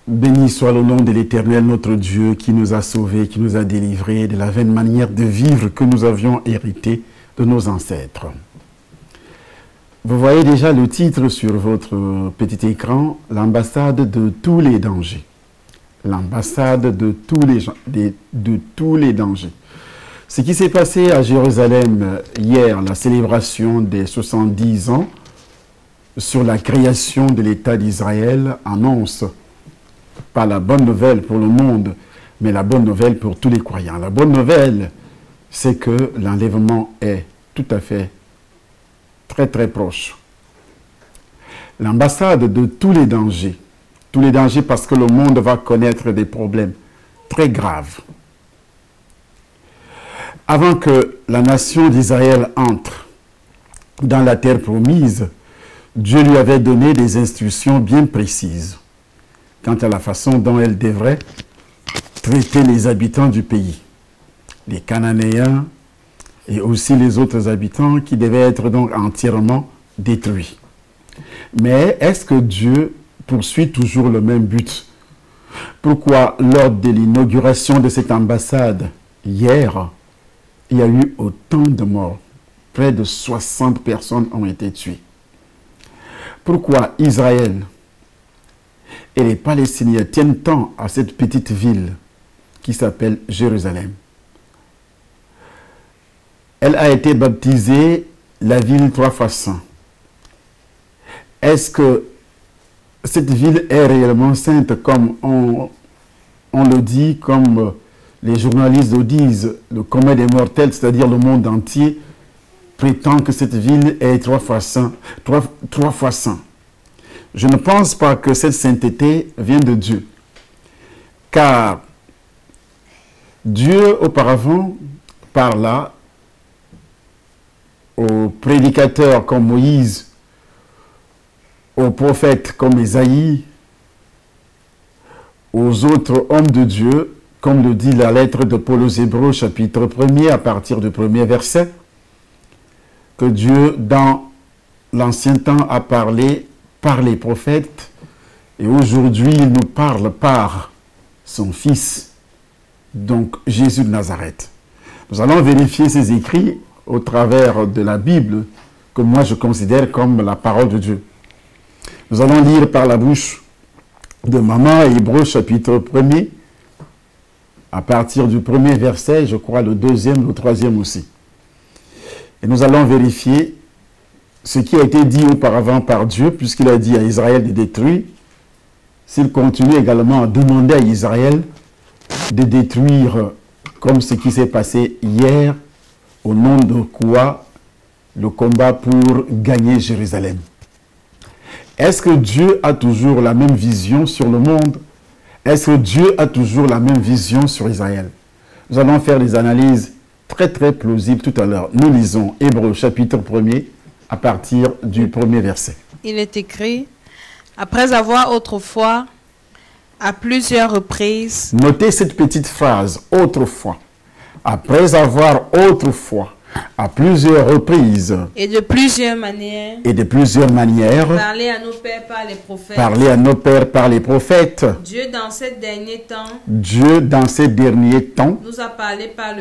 Béni soit le nom de l'Éternel, notre Dieu, qui nous a sauvés, qui nous a délivrés de la vaine manière de vivre que nous avions héritée de nos ancêtres. Vous voyez déjà le titre sur votre petit écran, l'ambassade de tous les dangers. L'ambassade de tous les dangers. Ce qui s'est passé à Jérusalem hier, la célébration des 70 ans sur la création de l'État d'Israël, annonce pas la bonne nouvelle pour le monde, mais la bonne nouvelle pour tous les croyants. La bonne nouvelle, c'est que l'enlèvement est tout à fait très proche. L'ambassade de tous les dangers parce que le monde va connaître des problèmes très graves. Avant que la nation d'Israël entre dans la terre promise, Dieu lui avait donné des instructions bien précises quant à la façon dont elle devrait traiter les habitants du pays, les Cananéens et aussi les autres habitants qui devaient être donc entièrement détruits. Mais est-ce que Dieu poursuit toujours le même but? Pourquoi, lors de l'inauguration de cette ambassade, hier, il y a eu autant de morts? Près de 60 personnes ont été tuées. Pourquoi Israël et les Palestiniens tiennent tant à cette petite ville qui s'appelle Jérusalem? Elle a été baptisée la ville 3 fois sainte. Est-ce que cette ville est réellement sainte comme on le dit, comme les journalistes le disent, le commun des mortels, c'est-à-dire le monde entier, prétend que cette ville est 3 fois sainte, 3 fois sainte? Je ne pense pas que cette sainteté vienne de Dieu. Car Dieu, auparavant, parla aux prédicateurs comme Moïse, aux prophètes comme Ésaïe, aux autres hommes de Dieu, comme le dit la lettre de Paul aux Hébreux, chapitre 1er, à partir du premier verset, que Dieu, dans l'ancien temps, a parlé par les prophètes, et aujourd'hui, il nous parle par son Fils, donc Jésus de Nazareth. Nous allons vérifier ces écrits au travers de la Bible, que moi je considère comme la parole de Dieu. Nous allons lire par la bouche de Maman, Hébreux, chapitre 1er, à partir du premier verset, je crois le deuxième, le troisième aussi. Et nous allons vérifier ce qui a été dit auparavant par Dieu, puisqu'il a dit à Israël de détruire, s'il continue également à demander à Israël de détruire, comme ce qui s'est passé hier, au nom de quoi le combat pour gagner Jérusalem. Est-ce que Dieu a toujours la même vision sur le monde? Est-ce que Dieu a toujours la même vision sur Israël? Nous allons faire des analyses très plausibles tout à l'heure. Nous lisons Hébreux chapitre 1er à partir du premier verset. Il est écrit, après avoir autrefois, à plusieurs reprises... Notez cette petite phrase, autrefois. Après avoir autrefois, à plusieurs reprises et de plusieurs manières, parler à nos pères par les prophètes, Dieu dans ces derniers temps, nous a parlé par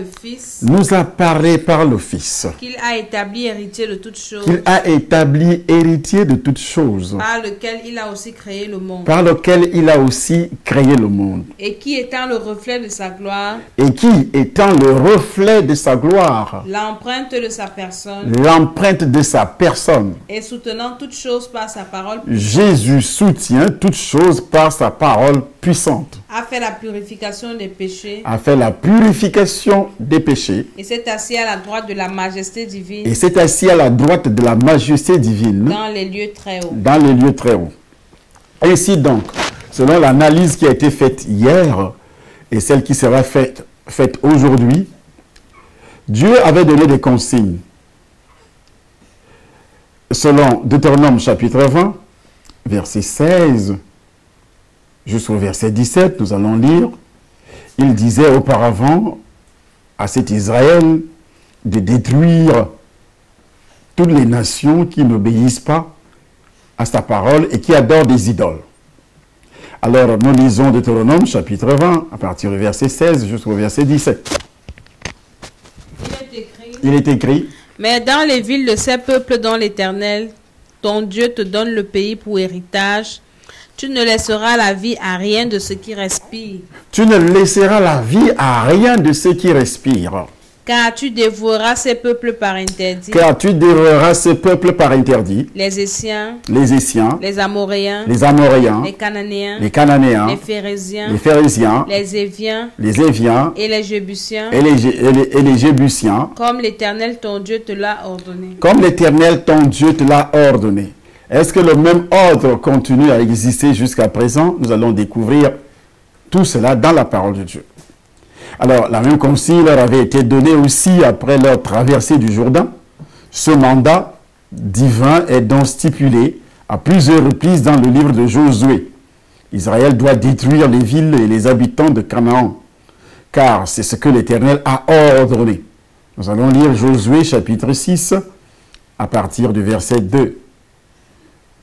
le Fils, qu'il a établi héritier de toutes choses, par lequel il a aussi créé le monde, et qui étant le reflet de sa gloire, l'empreinte de sa personne, et soutenant toutes choses par sa parole puissante. Jésus soutient toutes choses par sa parole puissante. A fait la purification des péchés. Et s'est assis à la droite de la majesté divine. Dans les lieux très hauts. Ainsi donc, selon l'analyse qui a été faite hier et celle qui sera faite aujourd'hui, Dieu avait donné des consignes. Selon Deutéronome chapitre 20, verset 16 jusqu'au verset 17, nous allons lire, il disait auparavant à cet Israël de détruire toutes les nations qui n'obéissent pas à sa parole et qui adorent des idoles. Alors, nous lisons Deutéronome chapitre 20, à partir du verset 16 jusqu'au verset 17. Il est écrit, mais dans les villes de ces peuples dont l'Éternel, ton Dieu, te donne le pays pour héritage, tu ne laisseras la vie à rien de ce qui respire. Tu ne laisseras la vie à rien de ce qui respire. Car tu dévoreras ces peuples par interdit. Car tu dévoreras ces peuples par interdit. Les Essiens. Les Essiens. Les Amoréens. Les Amoréens. Les Cananéens. Les Cananéens. Les Phérésiens. Les Phérésiens. Les Éviens. Les Éviens. Et les Jébusiens. Et les Jébusiens. Comme l'Éternel ton Dieu te l'a ordonné. Comme l'Éternel ton Dieu te l'a ordonné. Est-ce que le même ordre continue à exister jusqu'à présent? Nous allons découvrir tout cela dans la parole de Dieu. Alors, la même consigne leur avait été donnée aussi après leur traversée du Jourdain. Ce mandat divin est donc stipulé à plusieurs reprises dans le livre de Josué. Israël doit détruire les villes et les habitants de Canaan, car c'est ce que l'Éternel a ordonné. Nous allons lire Josué chapitre 6 à partir du verset 2.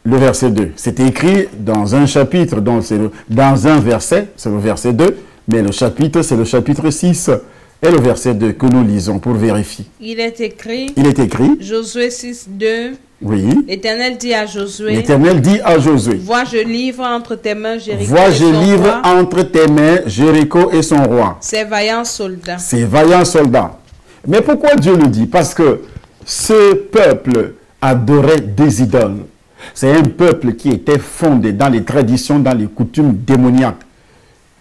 Le verset 2, c'est écrit dans un chapitre, donc dans un verset, c'est le verset 2, mais le chapitre, c'est le chapitre 6 et le verset 2 que nous lisons pour vérifier. Il est écrit, Josué 6, 2, oui. L'Éternel dit à Josué, vois, je livre entre tes mains Jéricho et son roi. Ces vaillants soldats. Mais pourquoi Dieu le dit? Parce que ce peuple adorait des idoles. C'est un peuple qui était fondé dans les traditions, dans les coutumes démoniaques.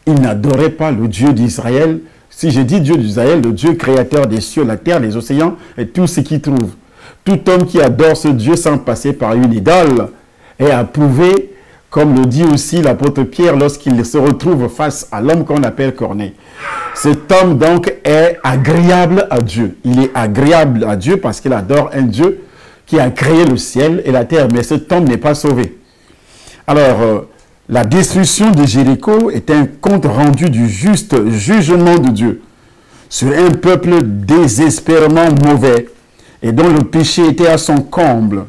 Il n'adorait pas le Dieu d'Israël. Si je dis Dieu d'Israël, le Dieu créateur des cieux, la terre, les océans et tout ce qu'il trouve. Tout homme qui adore ce Dieu sans passer par une idole est approuvé, comme le dit aussi l'apôtre Pierre lorsqu'il se retrouve face à l'homme qu'on appelle Corneille. Cet homme donc est agréable à Dieu. Il est agréable à Dieu parce qu'il adore un Dieu qui a créé le ciel et la terre. Mais cet homme n'est pas sauvé. Alors, la destruction de Jéricho est un compte rendu du juste jugement de Dieu sur un peuple désespérément mauvais et dont le péché était à son comble.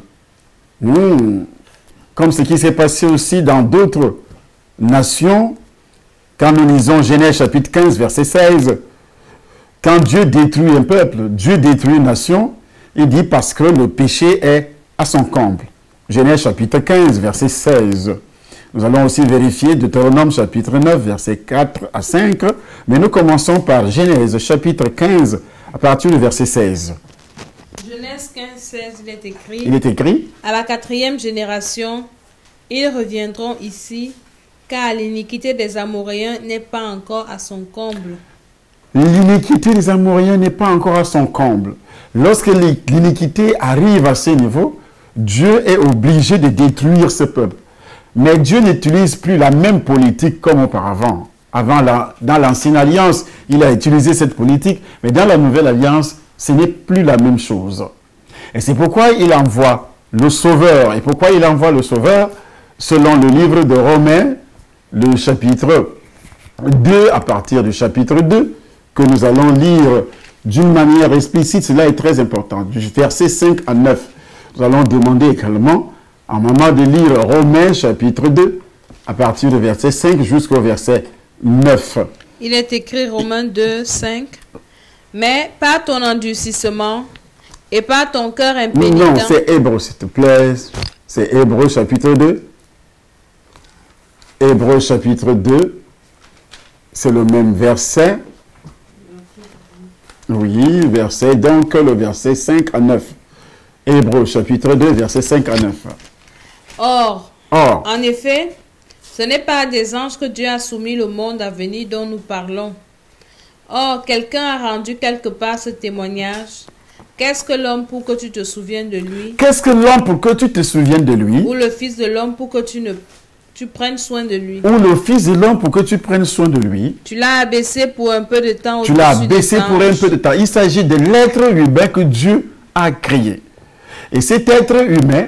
Comme ce qui s'est passé aussi dans d'autres nations, quand nous lisons Genèse chapitre 15, verset 16, quand Dieu détruit un peuple, Dieu détruit une nation, il dit parce que le péché est à son comble. Genèse chapitre 15, verset 16. Nous allons aussi vérifier Deutéronome chapitre 9, versets 4 à 5. Mais nous commençons par Genèse chapitre 15, à partir du verset 16. Genèse 15, 16, il est écrit. À la 4e génération, ils reviendront ici, car l'iniquité des Amoréens n'est pas encore à son comble. L'iniquité des Amoréens n'est pas encore à son comble. Lorsque l'iniquité arrive à ce niveau, Dieu est obligé de détruire ce peuple. Mais Dieu n'utilise plus la même politique comme auparavant. Dans l'ancienne alliance, il a utilisé cette politique, mais dans la nouvelle alliance, ce n'est plus la même chose. Et c'est pourquoi il envoie le Sauveur. Et pourquoi il envoie le Sauveur? Selon le livre de Romains, le chapitre 2, à partir du chapitre 2, que nous allons lire d'une manière explicite, cela est très important. Du verset 5 à 9, nous allons demander également à maman de lire Romains chapitre 2, à partir du verset 5 jusqu'au verset 9. Il est écrit Romains 2, 5. Mais par ton endurcissement et par ton cœur impénitent. Non, c'est Hébreux, s'il te plaît. C'est Hébreux chapitre 2. Hébreux chapitre 2. C'est le même verset. Oui, verset, donc le verset 5 à 9. Hébreux chapitre 2, verset 5 à 9. Or, en effet, ce n'est pas à des anges que Dieu a soumis le monde à venir dont nous parlons. Or, quelqu'un a rendu quelque part ce témoignage. Qu'est-ce que l'homme pour que tu te souviennes de lui? Qu'est-ce que l'homme pour que tu te souviennes de lui? Ou le fils de l'homme pour que tu prennes soin de lui? Ou le fils de l'homme pour que tu prennes soin de lui? Tu l'as abaissé pour un peu de temps. Tu l'as abaissé pour un peu de temps. Il s'agit de l'être humain que Dieu a créé. Et cet être humain,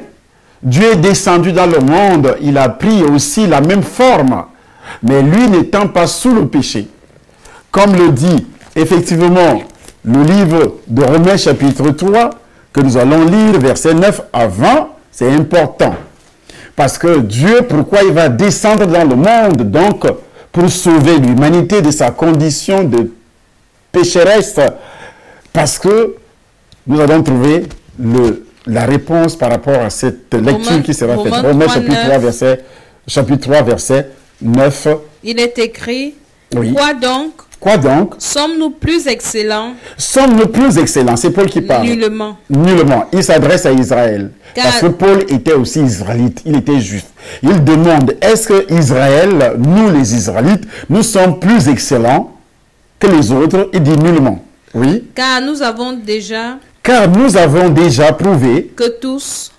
Dieu est descendu dans le monde. Il a pris aussi la même forme. Mais lui n'étant pas sous le péché. Comme le dit effectivement le livre de Romains chapitre 3, que nous allons lire verset 9 à 20, c'est important. Parce que Dieu, pourquoi il va descendre dans le monde? Donc, pour sauver l'humanité de sa condition de pécheresse. Parce que nous allons trouver la réponse par rapport à cette lecture qui sera faite. Romains chapitre 3, verset 9. Il est écrit, oui. Quoi donc? Sommes-nous plus excellents? Sommes-nous plus excellents? C'est Paul qui parle. Nullement. Nullement. Il s'adresse à Israël. Parce que Paul était aussi israélite. Il était juif. Il demande, est-ce que Israël, nous les Israélites, nous sommes plus excellents que les autres? Il dit nullement. Oui. Car nous avons déjà prouvé que tous,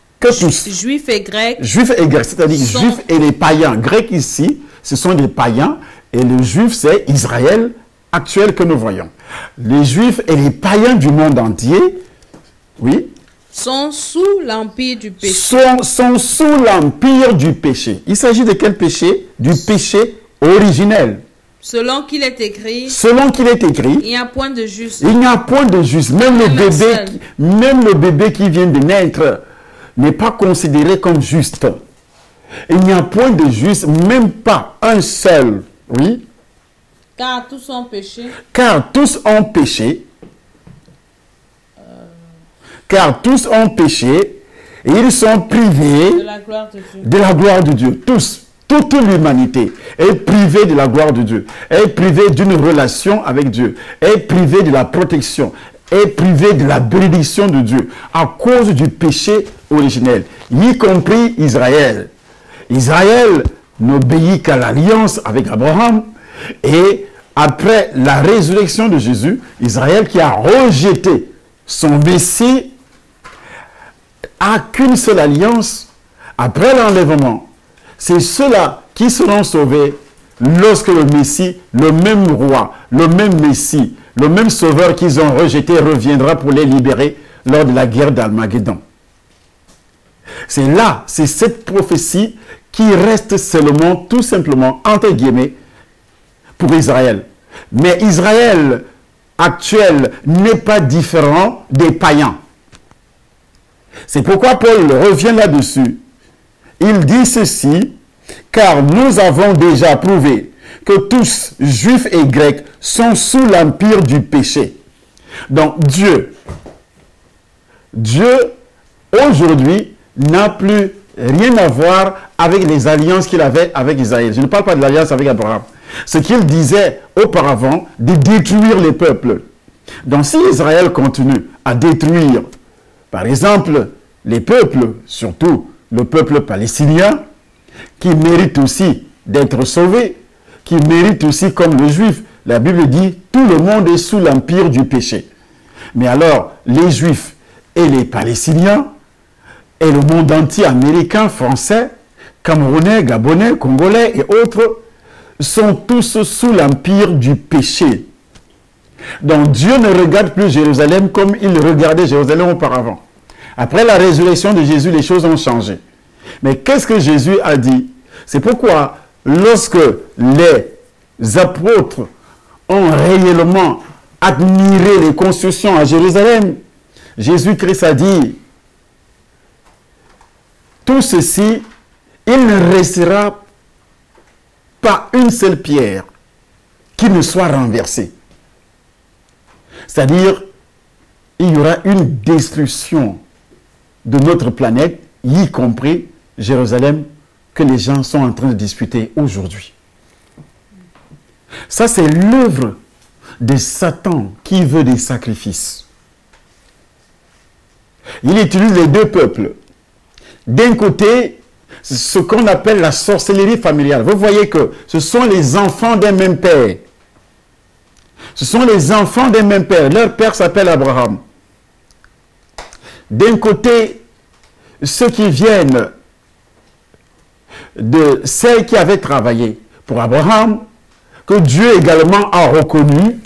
juifs et grecs, c'est-à-dire juifs et les païens. Grecs ici, ce sont des païens, et le juif, c'est Israël actuel que nous voyons. Les juifs et les païens du monde entier, oui, sont sous l'empire du péché. Sont sous l'empire du péché. Il s'agit de quel péché? Du péché originel. Selon qu'il est écrit, il n'y a point de juste. Il n'y a point de juste. Même le bébé qui vient de naître n'est pas considéré comme juste. Il n'y a point de juste, même pas un seul. Oui. Car tous ont péché. Car tous ont péché. Car tous ont péché et ils sont privés de la gloire de Dieu. Tous. Toute l'humanité est privée de la gloire de Dieu, est privée d'une relation avec Dieu, est privée de la protection, est privée de la bénédiction de Dieu à cause du péché originel, y compris Israël. Israël n'obéit qu'à l'alliance avec Abraham et après la résurrection de Jésus, Israël qui a rejeté son Messie a qu'une seule alliance après l'enlèvement. C'est ceux-là qui seront sauvés lorsque le Messie, le même roi, le même Messie, le même sauveur qu'ils ont rejeté reviendra pour les libérer lors de la guerre d'Armageddon. C'est là, c'est cette prophétie qui reste seulement, tout simplement, entre guillemets, pour Israël. Mais Israël actuel n'est pas différent des païens. C'est pourquoi Paul revient là-dessus. Il dit ceci, car nous avons déjà prouvé que tous, juifs et grecs, sont sous l'empire du péché. Donc Dieu, aujourd'hui, n'a plus rien à voir avec les alliances qu'il avait avec Israël. Je ne parle pas de l'alliance avec Abraham. Ce qu'il disait auparavant, de détruire les peuples. Donc si Israël continue à détruire, par exemple, les peuples, surtout le peuple palestinien, qui mérite aussi d'être sauvé, qui mérite aussi comme le juif. La Bible dit, tout le monde est sous l'empire du péché. Mais alors, les juifs et les palestiniens, et le monde entier, américain, français, camerounais, gabonais, congolais et autres, sont tous sous l'empire du péché. Donc Dieu ne regarde plus Jérusalem comme il regardait Jérusalem auparavant. Après la résurrection de Jésus, les choses ont changé. Mais qu'est-ce que Jésus a dit? C'est pourquoi, lorsque les apôtres ont réellement admiré les constructions à Jérusalem, Jésus-Christ a dit, tout ceci, il ne restera pas une seule pierre qui ne soit renversée. C'est-à-dire, il y aura une destruction de notre planète, y compris Jérusalem, que les gens sont en train de discuter aujourd'hui. Ça, c'est l'œuvre de Satan qui veut des sacrifices. Il utilise les deux peuples. D'un côté, ce qu'on appelle la sorcellerie familiale. Vous voyez que ce sont les enfants d'un même père. Ce sont les enfants d'un même père. Leur père s'appelle Abraham. D'un côté, ceux qui viennent de celles qui avaient travaillé pour Abraham, que Dieu également a reconnu,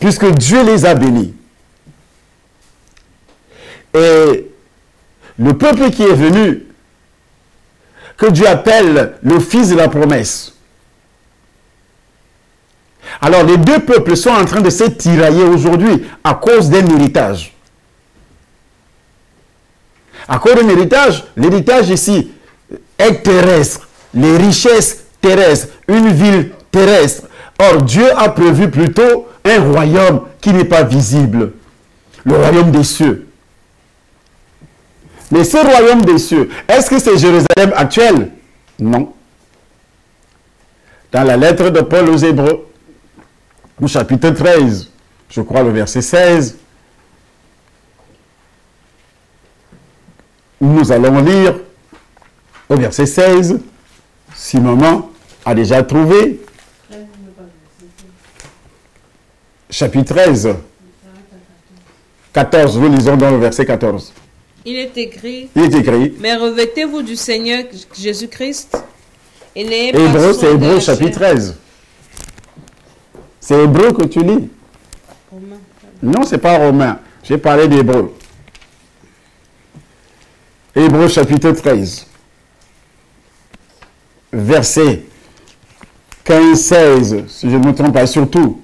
puisque Dieu les a bénis. Et le peuple qui est venu, que Dieu appelle le fils de la promesse. Alors les deux peuples sont en train de se tirailler aujourd'hui à cause d'un héritage. À cause d'un héritage, l'héritage ici est terrestre, les richesses terrestres, une ville terrestre. Or, Dieu a prévu plutôt un royaume qui n'est pas visible, le royaume des cieux. Mais ce royaume des cieux, est-ce que c'est Jérusalem actuelle? Non. Dans la lettre de Paul aux Hébreux, au chapitre 13, je crois le verset 16, nous allons lire au verset 16, si maman a déjà trouvé, chapitre 13, 14, nous lisons dans le verset 14. Il est écrit, mais revêtez-vous du Seigneur Jésus-Christ et n'ayez pas Hébreu, soin c'est de Hébreu la chapitre chair. 13. C'est Hébreu que tu lis. Romains. Non, c'est pas Romain. J'ai parlé d'Hébreu. Hébreu chapitre 13. Verset 15-16, si je ne me trompe pas, surtout.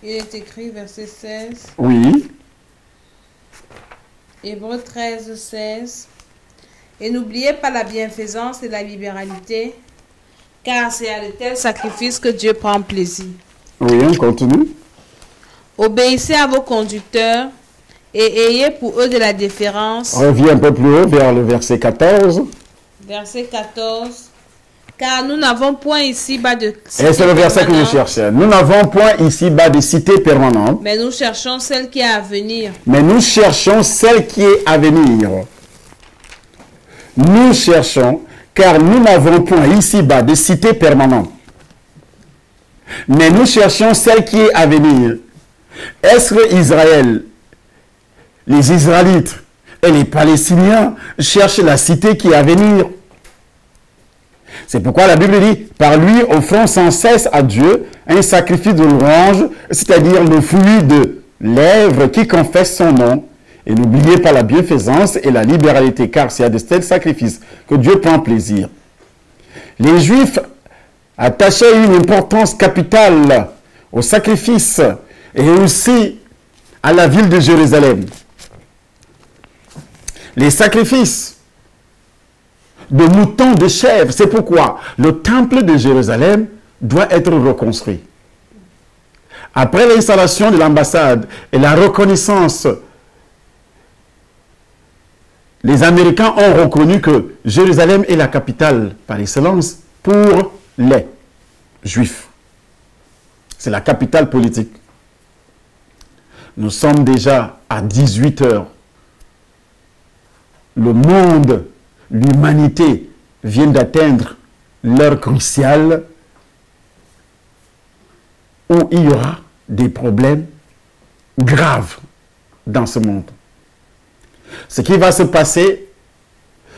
Il est écrit, verset 16, Oui. Hébreux 13, 16. Et n'oubliez pas la bienfaisance et la libéralité, car c'est à de tels sacrifices que Dieu prend plaisir. Oui, on continue. Obéissez à vos conducteurs et ayez pour eux de la déférence. Reviens un peu plus haut vers le verset 14. Verset 14. Car nous n'avons point ici-bas de cité Et c'est le verset que je permanente, cherchais. Nous n'avons point ici-bas de cité permanente, mais nous cherchons celle qui est à venir. mais nous cherchons celle qui est à venir. Nous cherchons, car nous n'avons point ici-bas de cité permanente, mais nous cherchons celle qui est à venir. Est-ce que Israël, les Israélites et les Palestiniens cherchent la cité qui est à venir? C'est pourquoi la Bible dit, par lui offrons sans cesse à Dieu un sacrifice de louange, c'est-à-dire le fruit de lèvres qui confessent son nom. Et n'oubliez pas la bienfaisance et la libéralité, car c'est à de tels sacrifices que Dieu prend plaisir. Les Juifs attachaient une importance capitale au sacrifice et aussi à la ville de Jérusalem. Les sacrifices de moutons, de chèvres, c'est pourquoi le temple de Jérusalem doit être reconstruit. Après l'installation de l'ambassade et la reconnaissance, les Américains ont reconnu que Jérusalem est la capitale par excellence pour les Juifs. C'est la capitale politique. Nous sommes déjà à 18 heures. Le monde, l'humanité vient d'atteindre l'heure cruciale où il y aura des problèmes graves dans ce monde. Ce qui va se passer,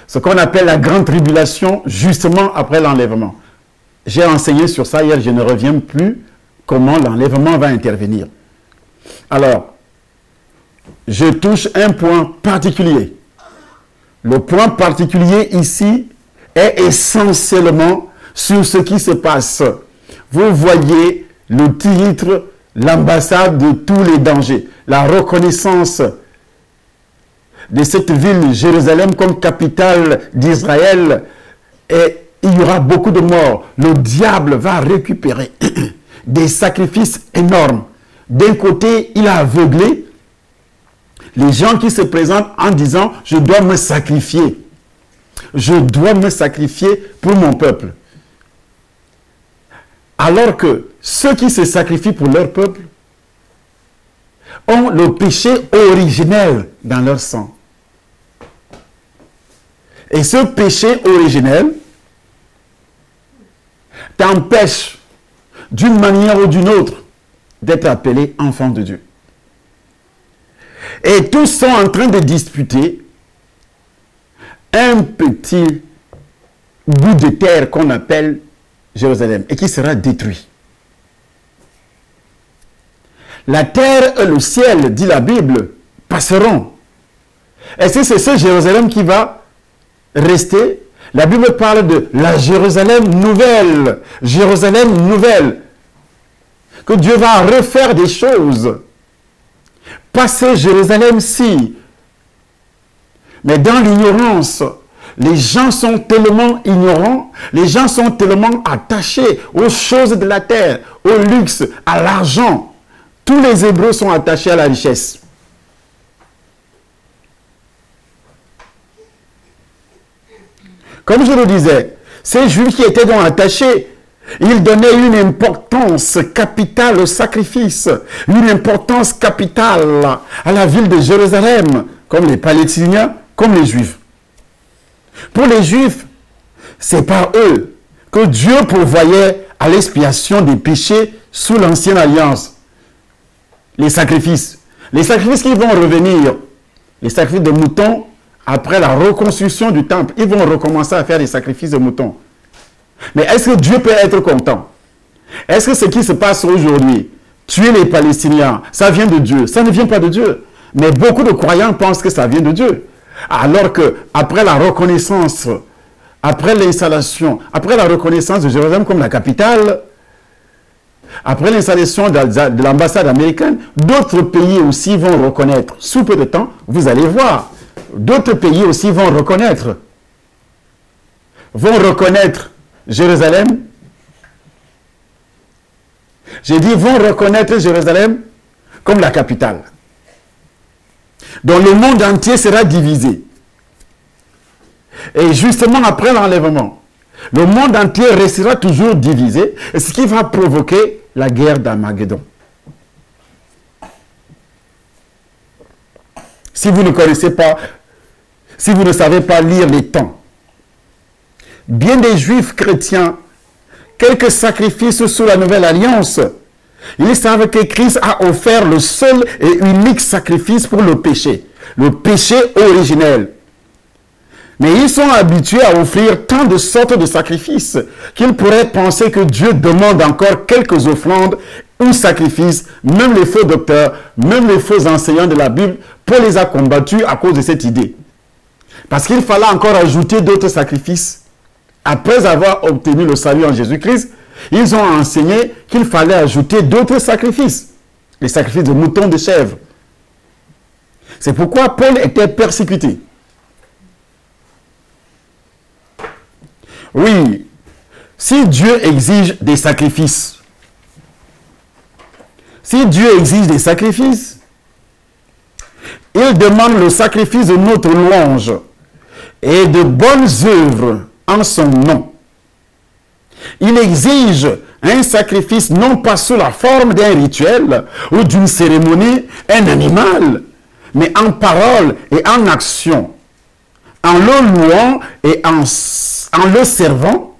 ce qu'on appelle la grande tribulation, justement après l'enlèvement. J'ai enseigné sur ça hier, je ne reviens plus comment l'enlèvement va intervenir. Alors, je touche un point particulier. Le point particulier ici est essentiellement sur ce qui se passe. Vous voyez le titre, l'ambassade de tous les dangers, la reconnaissance de cette ville, Jérusalem, comme capitale d'Israël, et il y aura beaucoup de morts. Le diable va récupérer des sacrifices énormes. D'un côté, il a aveuglé les gens qui se présentent en disant « Je dois me sacrifier. Je dois me sacrifier pour mon peuple. » Alors que ceux qui se sacrifient pour leur peuple ont le péché originel dans leur sang. Et ce péché originel t'empêche, d'une manière ou d'une autre, d'être appelé enfant de Dieu. Et tous sont en train de disputer un petit bout de terre qu'on appelle Jérusalem et qui sera détruit. La terre et le ciel, dit la Bible, passeront. Et c'est ce Jérusalem qui va rester. La Bible parle de la Jérusalem nouvelle. Jérusalem nouvelle. Que Dieu va refaire des choses. Pas ce Jérusalem-ci, Mais dans l'ignorance, les gens sont tellement ignorants, les gens sont tellement attachés aux choses de la terre, au luxe, à l'argent. Tous les Hébreux sont attachés à la richesse. Comme je le disais, ces Juifs qui étaient donc attachés, ils donnaient une importance capitale au sacrifice, une importance capitale à la ville de Jérusalem, comme les Palestiniens, comme les Juifs. Pour les Juifs, c'est par eux que Dieu pourvoyait à l'expiation des péchés sous l'ancienne alliance. Les sacrifices qui vont revenir, les sacrifices de moutons, après la reconstruction du temple, ils vont recommencer à faire des sacrifices de moutons. Mais est-ce que Dieu peut être content? Est-ce que ce qui se passe aujourd'hui, tuer les Palestiniens, ça vient de Dieu? Ça ne vient pas de Dieu. Mais beaucoup de croyants pensent que ça vient de Dieu. Alors que après la reconnaissance, après l'installation, après la reconnaissance de Jérusalem comme la capitale, après l'installation de l'ambassade américaine, d'autres pays aussi vont reconnaître. Sous peu de temps, vous allez voir, d'autres pays aussi vont reconnaître Jérusalem. J'ai dit vont reconnaître Jérusalem comme la capitale. Donc le monde entier sera divisé. Et justement après l'enlèvement, le monde entier restera toujours divisé, ce qui va provoquer la guerre d'Armageddon. Si vous ne connaissez pas, si vous ne savez pas lire les temps, bien des Juifs chrétiens, quelques sacrifices sous la nouvelle alliance, ils savent que Christ a offert le seul et unique sacrifice pour le péché originel. Mais ils sont habitués à offrir tant de sortes de sacrifices qu'ils pourraient penser que Dieu demande encore quelques offrandes ou sacrifices. Même les faux docteurs, même les faux enseignants de la Bible, Paul les a combattus à cause de cette idée. Parce qu'il fallait encore ajouter d'autres sacrifices. Après avoir obtenu le salut en Jésus-Christ, ils ont enseigné qu'il fallait ajouter d'autres sacrifices. Les sacrifices de moutons, de chèvres. C'est pourquoi Paul était persécuté. Oui, si Dieu exige des sacrifices, il demande le sacrifice de notre louange et de bonnes œuvres en son nom. Il exige un sacrifice non pas sous la forme d'un rituel ou d'une cérémonie, un animal, mais en parole et en action, en le louant et en le servant,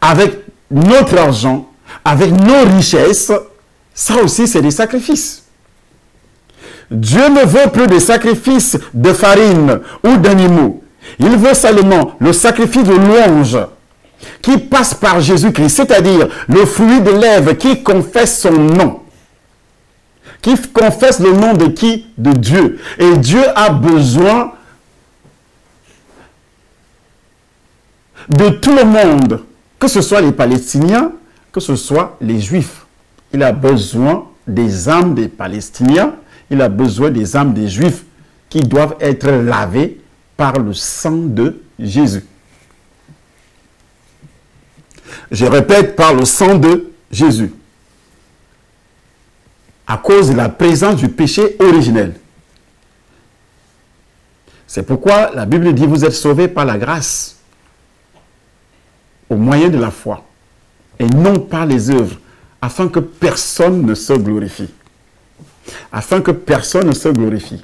avec notre argent, avec nos richesses. Ça aussi, c'est des sacrifices. Dieu ne veut plus de sacrifices de farine ou d'animaux. Il veut seulement le sacrifice de louange qui passe par Jésus-Christ, c'est-à-dire le fruit de lèvres qui confesse son nom. Qui confesse le nom de qui? De Dieu. Et Dieu a besoin de tout le monde, que ce soit les Palestiniens, que ce soit les Juifs. Il a besoin des âmes des Palestiniens, il a besoin des âmes des Juifs qui doivent être lavées par le sang de Jésus. Je répète, par le sang de Jésus. À cause de la présence du péché originel. C'est pourquoi la Bible dit, vous êtes sauvés par la grâce, au moyen de la foi, et non par les œuvres, afin que personne ne se glorifie. Afin que personne ne se glorifie.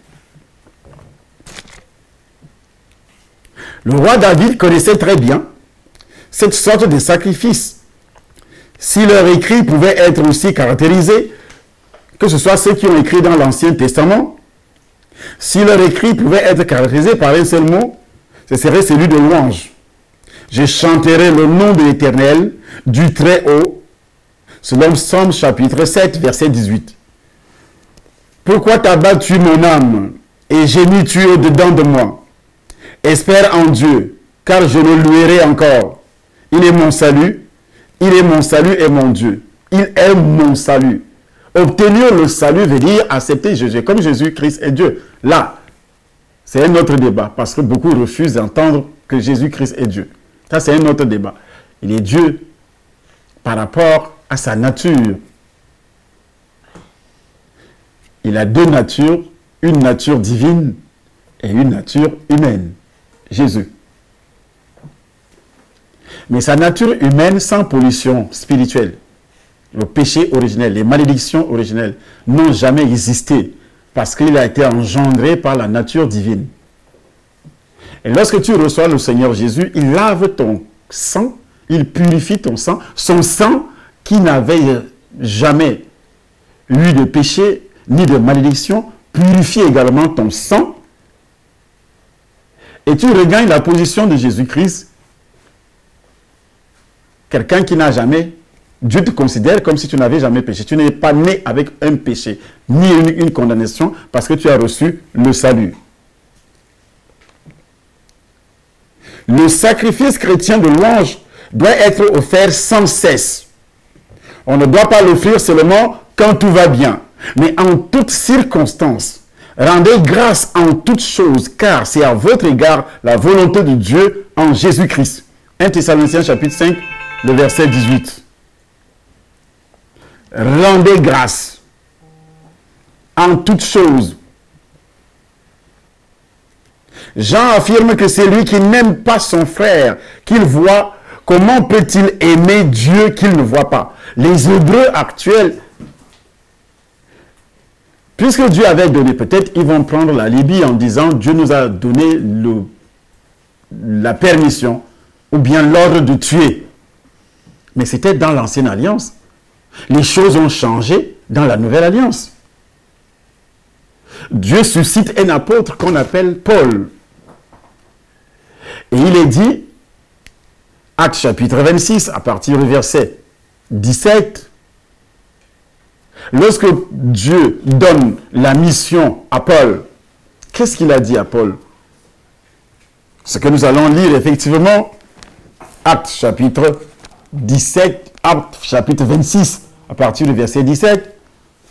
Le roi David connaissait très bien cette sorte de sacrifice. Si leur écrit pouvait être aussi caractérisé, que ce soit ceux qui ont écrit dans l'Ancien Testament, si leur écrit pouvait être caractérisé par un seul mot, ce serait celui de louange. Je chanterai le nom de l'Éternel, du Très-Haut, selon Psaume chapitre 7, verset 18. Pourquoi t'as battu mon âme et gémis-tu au-dedans de moi? Espère en Dieu, car je le louerai encore. Il est mon salut et mon Dieu. Il est mon salut. Obtenir le salut veut dire accepter Jésus, comme Jésus-Christ est Dieu. Là, C'est un autre débat, parce que beaucoup refusent d'entendre que Jésus-Christ est Dieu. Ça, c'est un autre débat. Il est Dieu par rapport à sa nature. Il a deux natures, une nature divine et une nature humaine. Jésus. Mais sa nature humaine sans pollution spirituelle, le péché originel, les malédictions originelles n'ont jamais existé parce qu'il a été engendré par la nature divine. Et lorsque tu reçois le Seigneur Jésus, il lave ton sang, il purifie ton sang, son sang qui n'avait jamais eu de péché ni de malédiction, purifie également ton sang et tu regagnes la position de Jésus-Christ. Quelqu'un qui n'a jamais, Dieu te considère comme si tu n'avais jamais péché. Tu n'es pas né avec un péché, ni une condamnation, parce que tu as reçu le salut. Le sacrifice chrétien de louange doit être offert sans cesse. On ne doit pas l'offrir seulement quand tout va bien, mais en toutes circonstances. Rendez grâce en toutes choses, car c'est à votre égard la volonté de Dieu en Jésus-Christ. 1 Thessaloniciens chapitre 5, le verset 18. Rendez grâce en toutes choses. Jean affirme que c'est lui qui n'aime pas son frère qu'il voit. Comment peut-il aimer Dieu qu'il ne voit pas? Les Hébreux actuels, puisque Dieu avait donné, peut-être ils vont prendre la Libye en disant Dieu nous a donné la permission ou bien l'ordre de tuer. Mais c'était dans l'ancienne alliance. Les choses ont changé dans la nouvelle alliance. Dieu suscite un apôtre qu'on appelle Paul. Et il est dit, Actes chapitre 26, à partir du verset 17, lorsque Dieu donne la mission à Paul, qu'est-ce qu'il a dit à Paul? Ce que nous allons lire effectivement, Actes chapitre 17, Actes chapitre 26, à partir du verset 17,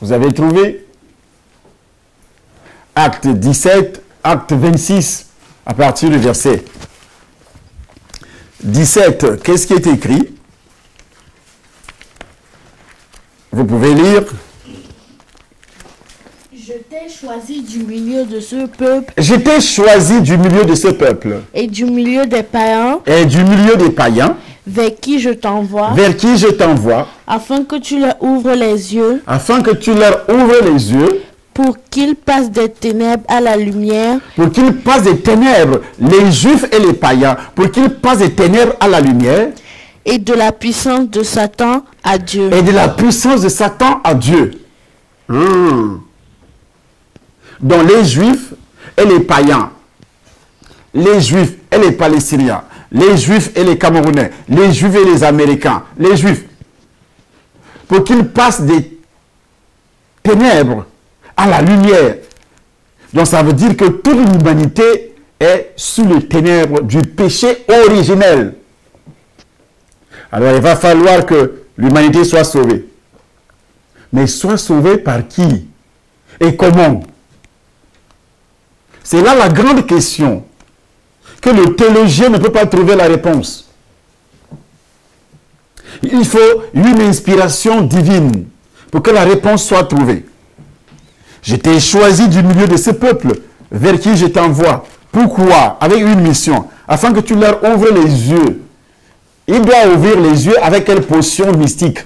vous avez trouvé Acte 17, Acte 26, à partir du verset 17. Qu'est-ce qui est écrit? Vous pouvez lire. Je t'ai choisi du milieu de ce peuple. Je t'ai choisi du milieu de ce peuple. Et du milieu des païens. Et du milieu des païens. Vers qui je t'envoie. Vers qui je t'envoie. Afin que tu leur ouvres les yeux. Afin que tu leur ouvres les yeux. Pour qu'ils passent des ténèbres à la lumière. Pour qu'ils passent des ténèbres, les juifs et les païens. Pour qu'ils passent des ténèbres à la lumière. Et de la puissance de Satan à Dieu. Et de la puissance de Satan à Dieu. Donc les juifs et les païens, les juifs et les palestiniens, les juifs et les camerounais, les juifs et les américains, les juifs, pour qu'ils passent des ténèbres à la lumière. Donc ça veut dire que toute l'humanité est sous les ténèbres du péché originel. Alors il va falloir que l'humanité soit sauvée. Mais soit sauvée par qui? Et comment? C'est là la grande question que le théologien ne peut pas trouver la réponse. Il faut une inspiration divine pour que la réponse soit trouvée. Je t'ai choisi du milieu de ce peuple vers qui je t'envoie. Pourquoi? Avec une mission, afin que tu leur ouvres les yeux. Il doit ouvrir les yeux avec quelle potion mystique?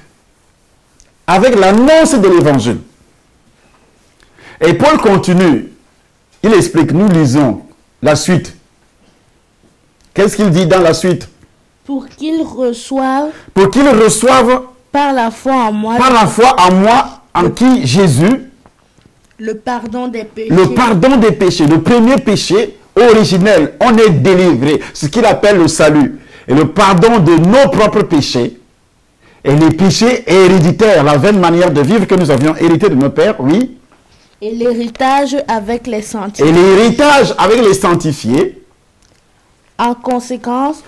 Avec l'annonce de l'évangile. Et Paul continue. Il explique, nous lisons la suite. Qu'est-ce qu'il dit dans la suite? Pour qu'ils reçoivent. Pour qu'ils reçoivent. Par la foi en moi. Par la foi en moi, en qui Jésus. Le pardon des péchés. Le pardon des péchés. Le premier péché originel. On est délivré. Ce qu'il appelle le salut. Et le pardon de nos propres péchés. Et les péchés héréditaires. La vaine manière de vivre que nous avions hérité de nos pères. Oui. Et l'héritage avec les sanctifiés. Et l'héritage avec les sanctifiés. En conséquence.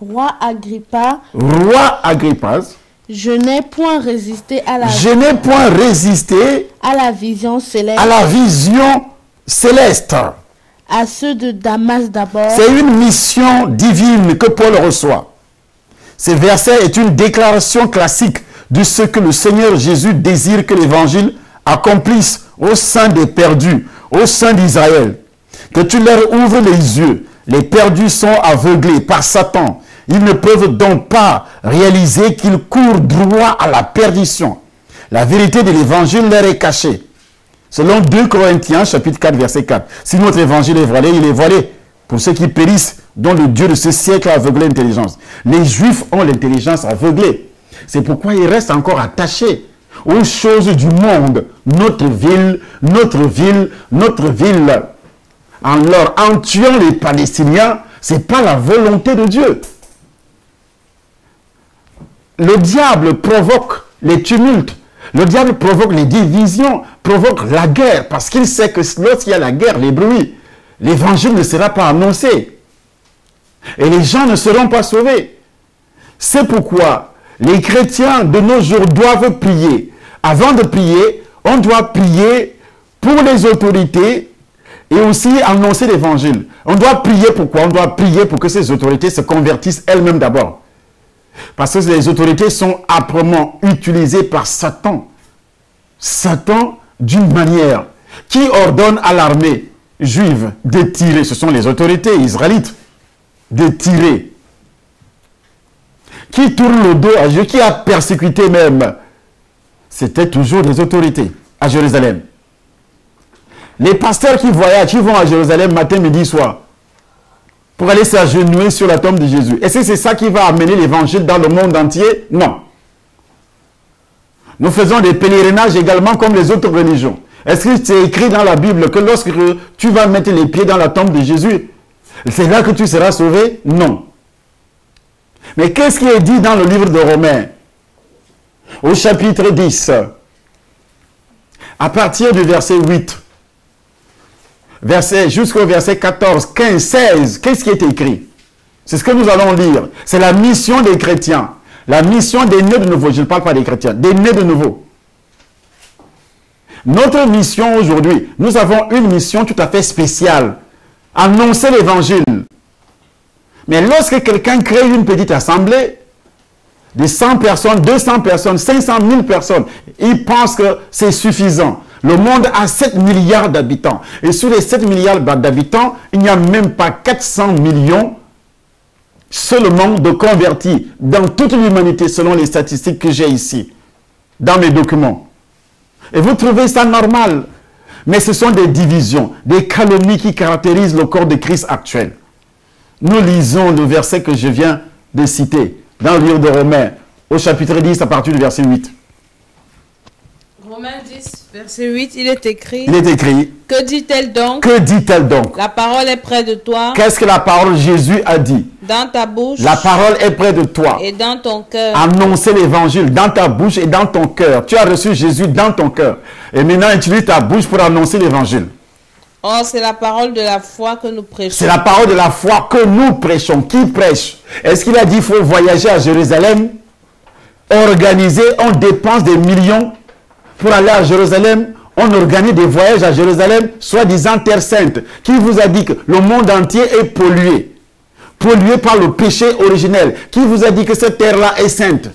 Roi Agrippa. Je n'ai point résisté à la. À la vision céleste. à ceux de Damas d'abord. C'est une mission divine que Paul reçoit. Ce verset est une déclaration classique de ce que le Seigneur Jésus désire que l'évangile accomplisse au sein des perdus, au sein d'Israël. Que tu leur ouvres les yeux. Les perdus sont aveuglés par Satan. Ils ne peuvent donc pas réaliser qu'ils courent droit à la perdition. La vérité de l'évangile leur est cachée. Selon 2 Corinthiens, chapitre 4, verset 4. Si notre évangile est voilé, il est voilé pour ceux qui périssent, dont le Dieu de ce siècle a aveuglé l'intelligence. Les Juifs ont l'intelligence aveuglée. C'est pourquoi ils restent encore attachés aux choses du monde. Notre ville. En tuant les Palestiniens, ce n'est pas la volonté de Dieu. Le diable provoque les tumultes. Le diable provoque les divisions, provoque la guerre, parce qu'il sait que lorsqu'il y a la guerre, les bruits, l'évangile ne sera pas annoncé. Et les gens ne seront pas sauvés. C'est pourquoi les chrétiens de nos jours doivent prier. Avant de prier, on doit prier pour les autorités et aussi annoncer l'évangile. On doit prier pourquoi? On doit prier pour que ces autorités se convertissent elles-mêmes d'abord. Parce que les autorités sont âprement utilisées par Satan. Satan, d'une manière, qui ordonne à l'armée juive de tirer. Ce sont les autorités israélites de tirer. Qui tourne le dos à Dieu, qui a persécuté même. C'était toujours des autorités à Jérusalem. Les pasteurs qui voyagent, qui vont à Jérusalem matin, midi, soir, pour aller s'agenouiller sur la tombe de Jésus. Est-ce que c'est ça qui va amener l'évangile dans le monde entier? Non. Nous faisons des pèlerinages également comme les autres religions. Est-ce que c'est écrit dans la Bible que lorsque tu vas mettre les pieds dans la tombe de Jésus, c'est là que tu seras sauvé? Non. Mais qu'est-ce qui est dit dans le livre de Romains? Au chapitre 10, à partir du verset 8, jusqu'au verset 14, 15, 16, qu'est-ce qui est écrit? C'est ce que nous allons lire. C'est la mission des chrétiens. La mission des nés de nouveau. Je ne parle pas des chrétiens, des nés de nouveau. Notre mission aujourd'hui, nous avons une mission tout à fait spéciale. Annoncer l'évangile. Mais lorsque quelqu'un crée une petite assemblée, de 100 personnes, 200 personnes, 500 000 personnes, il pense que c'est suffisant. Le monde a 7 milliards d'habitants. Et sur les 7 milliards d'habitants, il n'y a même pas 400 millions seulement de convertis dans toute l'humanité, selon les statistiques que j'ai ici, dans mes documents. Et vous trouvez ça normal? Mais ce sont des divisions, des calomnies qui caractérisent le corps de Christ actuel. Nous lisons le verset que je viens de citer dans le livre de Romains, au chapitre 10, à partir du verset 8. Romains 10, verset 8, il est écrit. Il est écrit. Que dit-elle donc? Que dit-elle donc? La parole est près de toi. Qu'est-ce que la parole de Jésus a dit? Dans ta bouche. La parole est près de toi. Et dans ton cœur. Annoncer l'évangile dans ta bouche et dans ton cœur. Tu as reçu Jésus dans ton cœur. Et maintenant, utilise ta bouche pour annoncer l'évangile. Oh, c'est la parole de la foi que nous prêchons. C'est la parole de la foi que nous prêchons. Qui prêche? Est-ce qu'il a dit qu'il faut voyager à Jérusalem? Organiser, on dépense des millions pour aller à Jérusalem. On organise des voyages à Jérusalem, soi-disant terre sainte. Qui vous a dit que le monde entier est pollué? Pollué par le péché originel. Qui vous a dit que cette terre-là est sainte?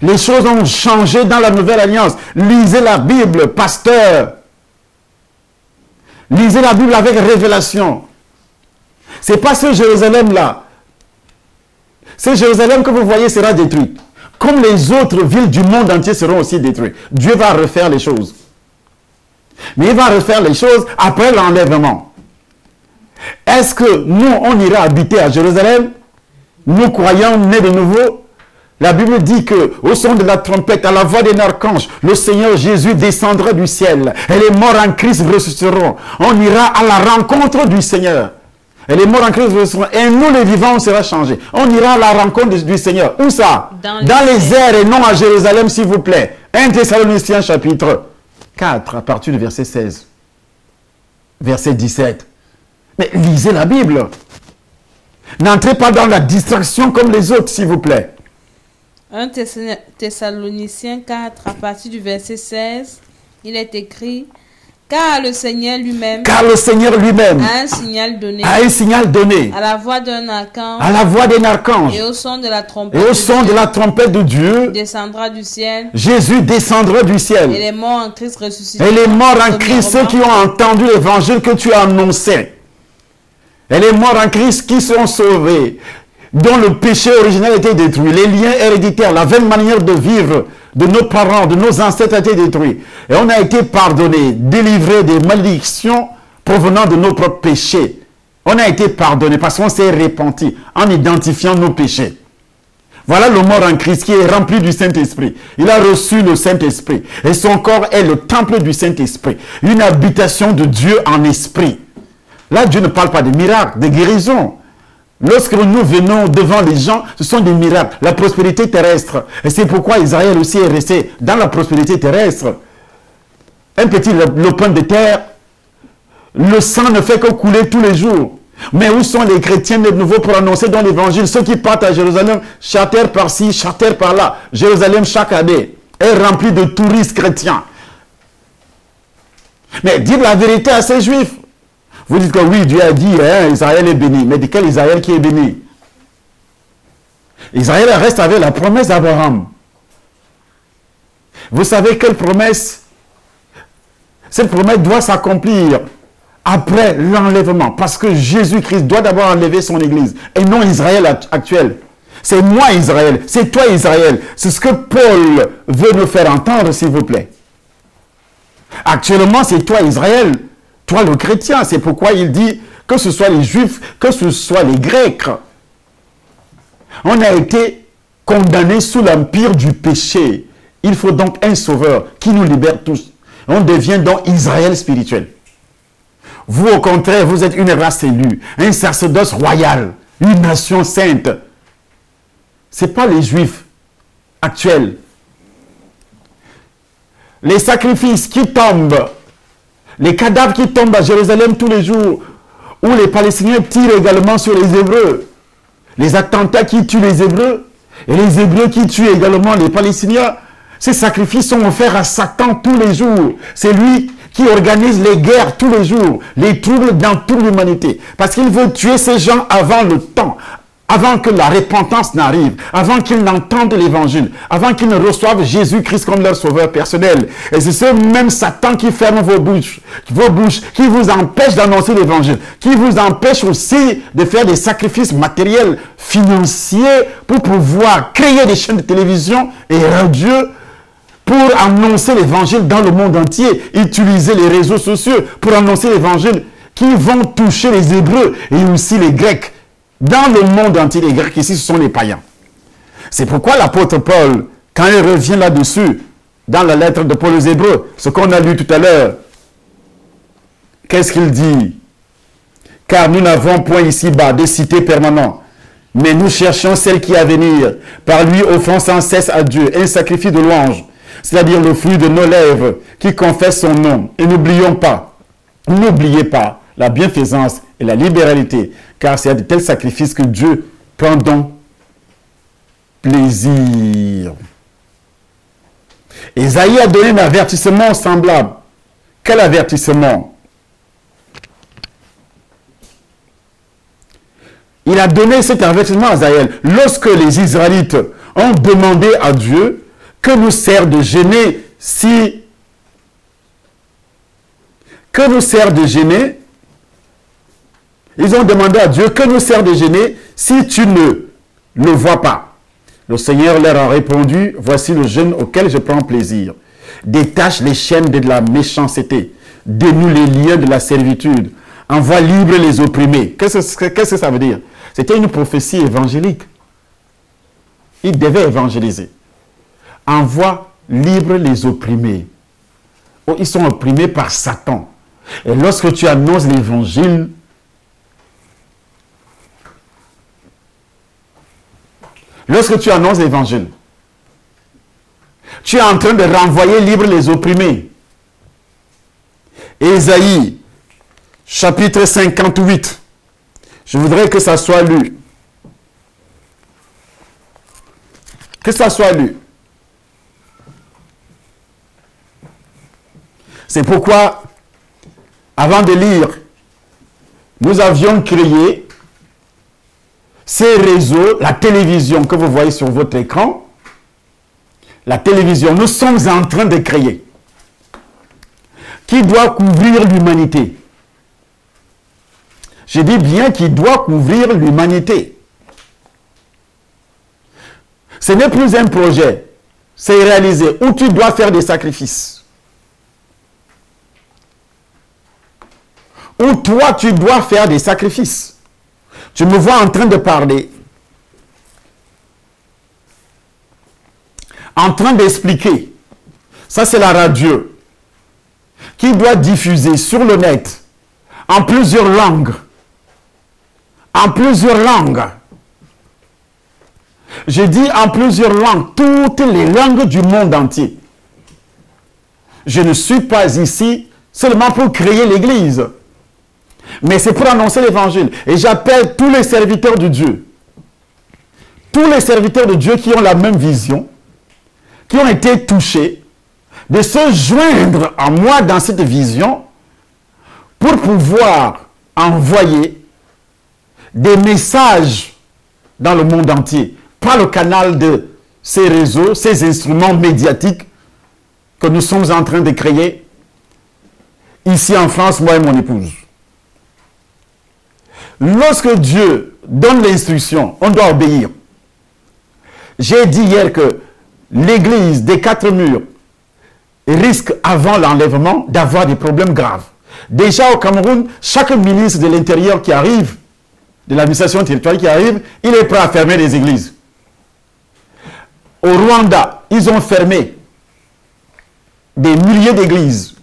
Les choses ont changé dans la nouvelle alliance. Lisez la Bible, pasteur. Lisez la Bible avec révélation. Ce n'est pas ce Jérusalem-là. Ce Jérusalem que vous voyez sera détruit. Comme les autres villes du monde entier seront aussi détruites. Dieu va refaire les choses. Mais il va refaire les choses après l'enlèvement. Est-ce que nous, on ira habiter à Jérusalem? Nous croyons nés de nouveau? La Bible dit que au son de la trompette, à la voix d'un archange, le Seigneur Jésus descendra du ciel. Et les morts en Christ ressusciteront. On ira à la rencontre du Seigneur. Et les morts en Christ ressusciteront. Et nous, les vivants, on sera changés. On ira à la rencontre du Seigneur. Où ça? Dans les airs et non à Jérusalem, s'il vous plaît. 1 Thessaloniciens chapitre 4, à partir du verset 16. Verset 17. Mais lisez la Bible. N'entrez pas dans la distraction comme les autres, s'il vous plaît. 1 Thessaloniciens 4, à partir du verset 16, il est écrit: Car le Seigneur lui-même a un signal donné. À la voix d'un archange. À la voix d'un archange. Et au son de la trompette. De Dieu. Descendra du ciel. Jésus descendra du ciel. Et les morts en Christ ressusciteront. Et les morts en Christ, ceux qui ont entendu l'évangile que tu as annoncé. Et les morts en Christ qui sont sauvés, dont le péché originel a été détruit, les liens héréditaires, la vaine manière de vivre de nos parents, de nos ancêtres a été détruit. Et on a été pardonné, délivré des malédictions provenant de nos propres péchés. On a été pardonné parce qu'on s'est repenti en identifiant nos péchés. Voilà le mort en Christ qui est rempli du Saint-Esprit. Il a reçu le Saint-Esprit. Et son corps est le temple du Saint-Esprit. Une habitation de Dieu en esprit. Là, Dieu ne parle pas de miracles, de guérison. Lorsque nous venons devant les gens, ce sont des miracles. La prospérité terrestre. Et c'est pourquoi Israël aussi est resté dans la prospérité terrestre. Un petit lopin de terre, le sang ne fait que couler tous les jours. Mais où sont les chrétiens de nouveau pour annoncer dans l'évangile? Ceux qui partent à Jérusalem, charter par-ci, charter par-là. Jérusalem chaque année est rempli de touristes chrétiens. Mais dire la vérité à ces juifs. Vous dites que oui, Dieu a dit, hein, Israël est béni. Mais de quel Israël qui est béni? Israël reste avec la promesse d'Abraham. Vous savez quelle promesse? Cette promesse doit s'accomplir après l'enlèvement. Parce que Jésus-Christ doit d'abord enlever son église. Et non Israël actuel. C'est moi Israël. C'est toi Israël. C'est ce que Paul veut nous faire entendre, s'il vous plaît. Actuellement, c'est toi Israël. Toi le chrétien, c'est pourquoi il dit que ce soit les juifs, que ce soit les grecs. On a été condamnés sous l'empire du péché. Il faut donc un sauveur qui nous libère tous. On devient donc Israël spirituel. Vous au contraire, vous êtes une race élue, un sacerdoce royal, une nation sainte. Ce n'est pas les juifs actuels. Les sacrifices qui tombent, les cadavres qui tombent à Jérusalem tous les jours, où les Palestiniens tirent également sur les Hébreux, les attentats qui tuent les Hébreux, et les Hébreux qui tuent également les Palestiniens, ces sacrifices sont offerts à Satan tous les jours. C'est lui qui organise les guerres tous les jours, les troubles dans toute l'humanité. Parce qu'il veut tuer ces gens avant le temps, avant que la repentance n'arrive, avant qu'ils n'entendent l'évangile, avant qu'ils ne reçoivent Jésus-Christ comme leur sauveur personnel. Et c'est ce même Satan qui ferme vos bouches, qui vous empêche d'annoncer l'évangile, qui vous empêche aussi de faire des sacrifices matériels, financiers, pour pouvoir créer des chaînes de télévision et radio, pour annoncer l'évangile dans le monde entier, utiliser les réseaux sociaux pour annoncer l'évangile qui vont toucher les Hébreux et aussi les Grecs. Dans le monde entier, les Grecs ici, ce sont les païens. C'est pourquoi l'apôtre Paul, quand il revient là-dessus, dans la lettre de Paul aux Hébreux, ce qu'on a lu tout à l'heure, qu'est-ce qu'il dit? Car nous n'avons point ici-bas de cité permanente, mais nous cherchons celle qui est à venir. Par lui offrons sans cesse à Dieu un sacrifice de louange, c'est-à-dire le fruit de nos lèvres qui confesse son nom. Et n'oubliez pas la bienfaisance et la libéralité, car c'est à de tels sacrifices que Dieu prend donc plaisir. Ésaïe a donné un avertissement semblable. Quel avertissement? Il a donné cet avertissement à Israël. Lorsque les Israélites ont demandé à Dieu que nous sert de gêner si... Que nous sert de gêner? Ils ont demandé à Dieu que nous sert de gêner si tu ne le vois pas. Le Seigneur leur a répondu, voici le jeûne auquel je prends plaisir. Détache les chaînes de la méchanceté, dénoue les liens de la servitude, envoie libre les opprimés. Qu'est-ce que ça veut dire? C'était une prophétie évangélique. Il devait évangéliser. Envoie libre les opprimés. Oh, ils sont opprimés par Satan. Et lorsque tu annonces l'évangile, tu es en train de renvoyer libre les opprimés. Ésaïe, chapitre 58. Je voudrais que ça soit lu. Que ça soit lu. C'est pourquoi avant de lire, nous avions créé ces réseaux, la télévision que vous voyez sur votre écran. La télévision, nous sommes en train de créer, qui doit couvrir l'humanité. Je dis bien qu'il doit couvrir l'humanité. Ce n'est plus un projet, c'est réalisé, où tu dois faire des sacrifices. Où toi, tu dois faire des sacrifices. Tu me vois en train de parler, en train d'expliquer. Ça, c'est la radio qui doit diffuser sur le net en plusieurs langues. En plusieurs langues. Je dis en plusieurs langues, toutes les langues du monde entier. Je ne suis pas ici seulement pour créer l'église, mais c'est pour annoncer l'évangile. Et j'appelle tous les serviteurs de Dieu, tous les serviteurs de Dieu qui ont la même vision, qui ont été touchés, de se joindre à moi dans cette vision pour pouvoir envoyer des messages dans le monde entier, par le canal de ces réseaux, ces instruments médiatiques que nous sommes en train de créer ici en France, moi et mon épouse. Lorsque Dieu donne l'instruction, on doit obéir. J'ai dit hier que l'église des 4 murs risque, avant l'enlèvement, d'avoir des problèmes graves. Déjà au Cameroun, chaque ministre de l'Intérieur qui arrive, de l'administration territoriale qui arrive, il est prêt à fermer les églises. Au Rwanda, ils ont fermé des milliers d'églises.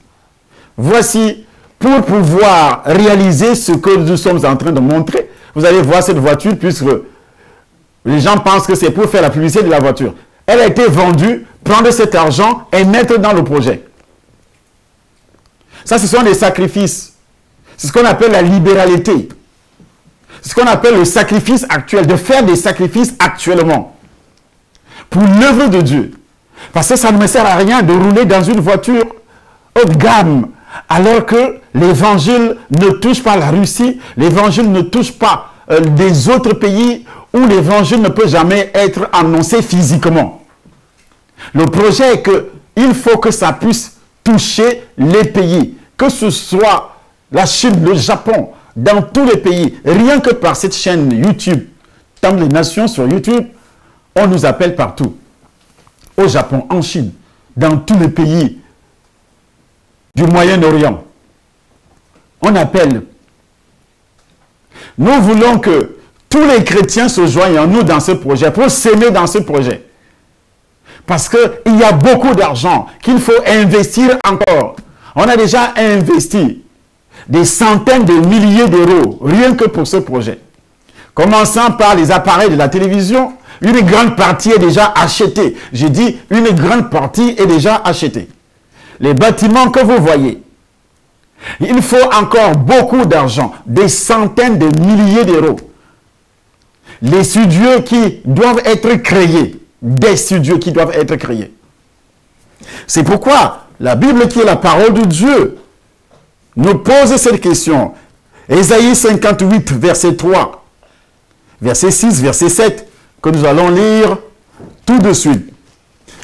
Voici, pour pouvoir réaliser ce que nous sommes en train de montrer, vous allez voir cette voiture, puisque les gens pensent que c'est pour faire la publicité de la voiture. Elle a été vendue, prendre cet argent et mettre dans le projet. Ça, ce sont des sacrifices. C'est ce qu'on appelle la libéralité. C'est ce qu'on appelle le sacrifice actuel, de faire des sacrifices actuellement pour l'œuvre de Dieu. Parce que ça ne me sert à rien de rouler dans une voiture haut de gamme, alors que l'évangile ne touche pas la Russie, l'évangile ne touche pas des autres pays où l'évangile ne peut jamais être annoncé physiquement. Le projet est qu'il faut que ça puisse toucher les pays, que ce soit la Chine, le Japon, dans tous les pays, rien que par cette chaîne YouTube, dans les nations sur YouTube, on nous appelle partout. Au Japon, en Chine, dans tous les pays du Moyen-Orient. On appelle. Nous voulons que tous les chrétiens se joignent en nous dans ce projet, pour s'aimer dans ce projet. Parce qu'il y a beaucoup d'argent qu'il faut investir encore. On a déjà investi des centaines de milliers d'euros, rien que pour ce projet. Commençant par les appareils de la télévision, une grande partie est déjà achetée. J'ai dit, une grande partie est déjà achetée. Les bâtiments que vous voyez, il faut encore beaucoup d'argent, des centaines de milliers d'euros. Les studios qui doivent être créés, des studios qui doivent être créés. C'est pourquoi la Bible, qui est la parole de Dieu, nous pose cette question. Ésaïe 58, verset 3, verset 6, verset 7, que nous allons lire tout de suite.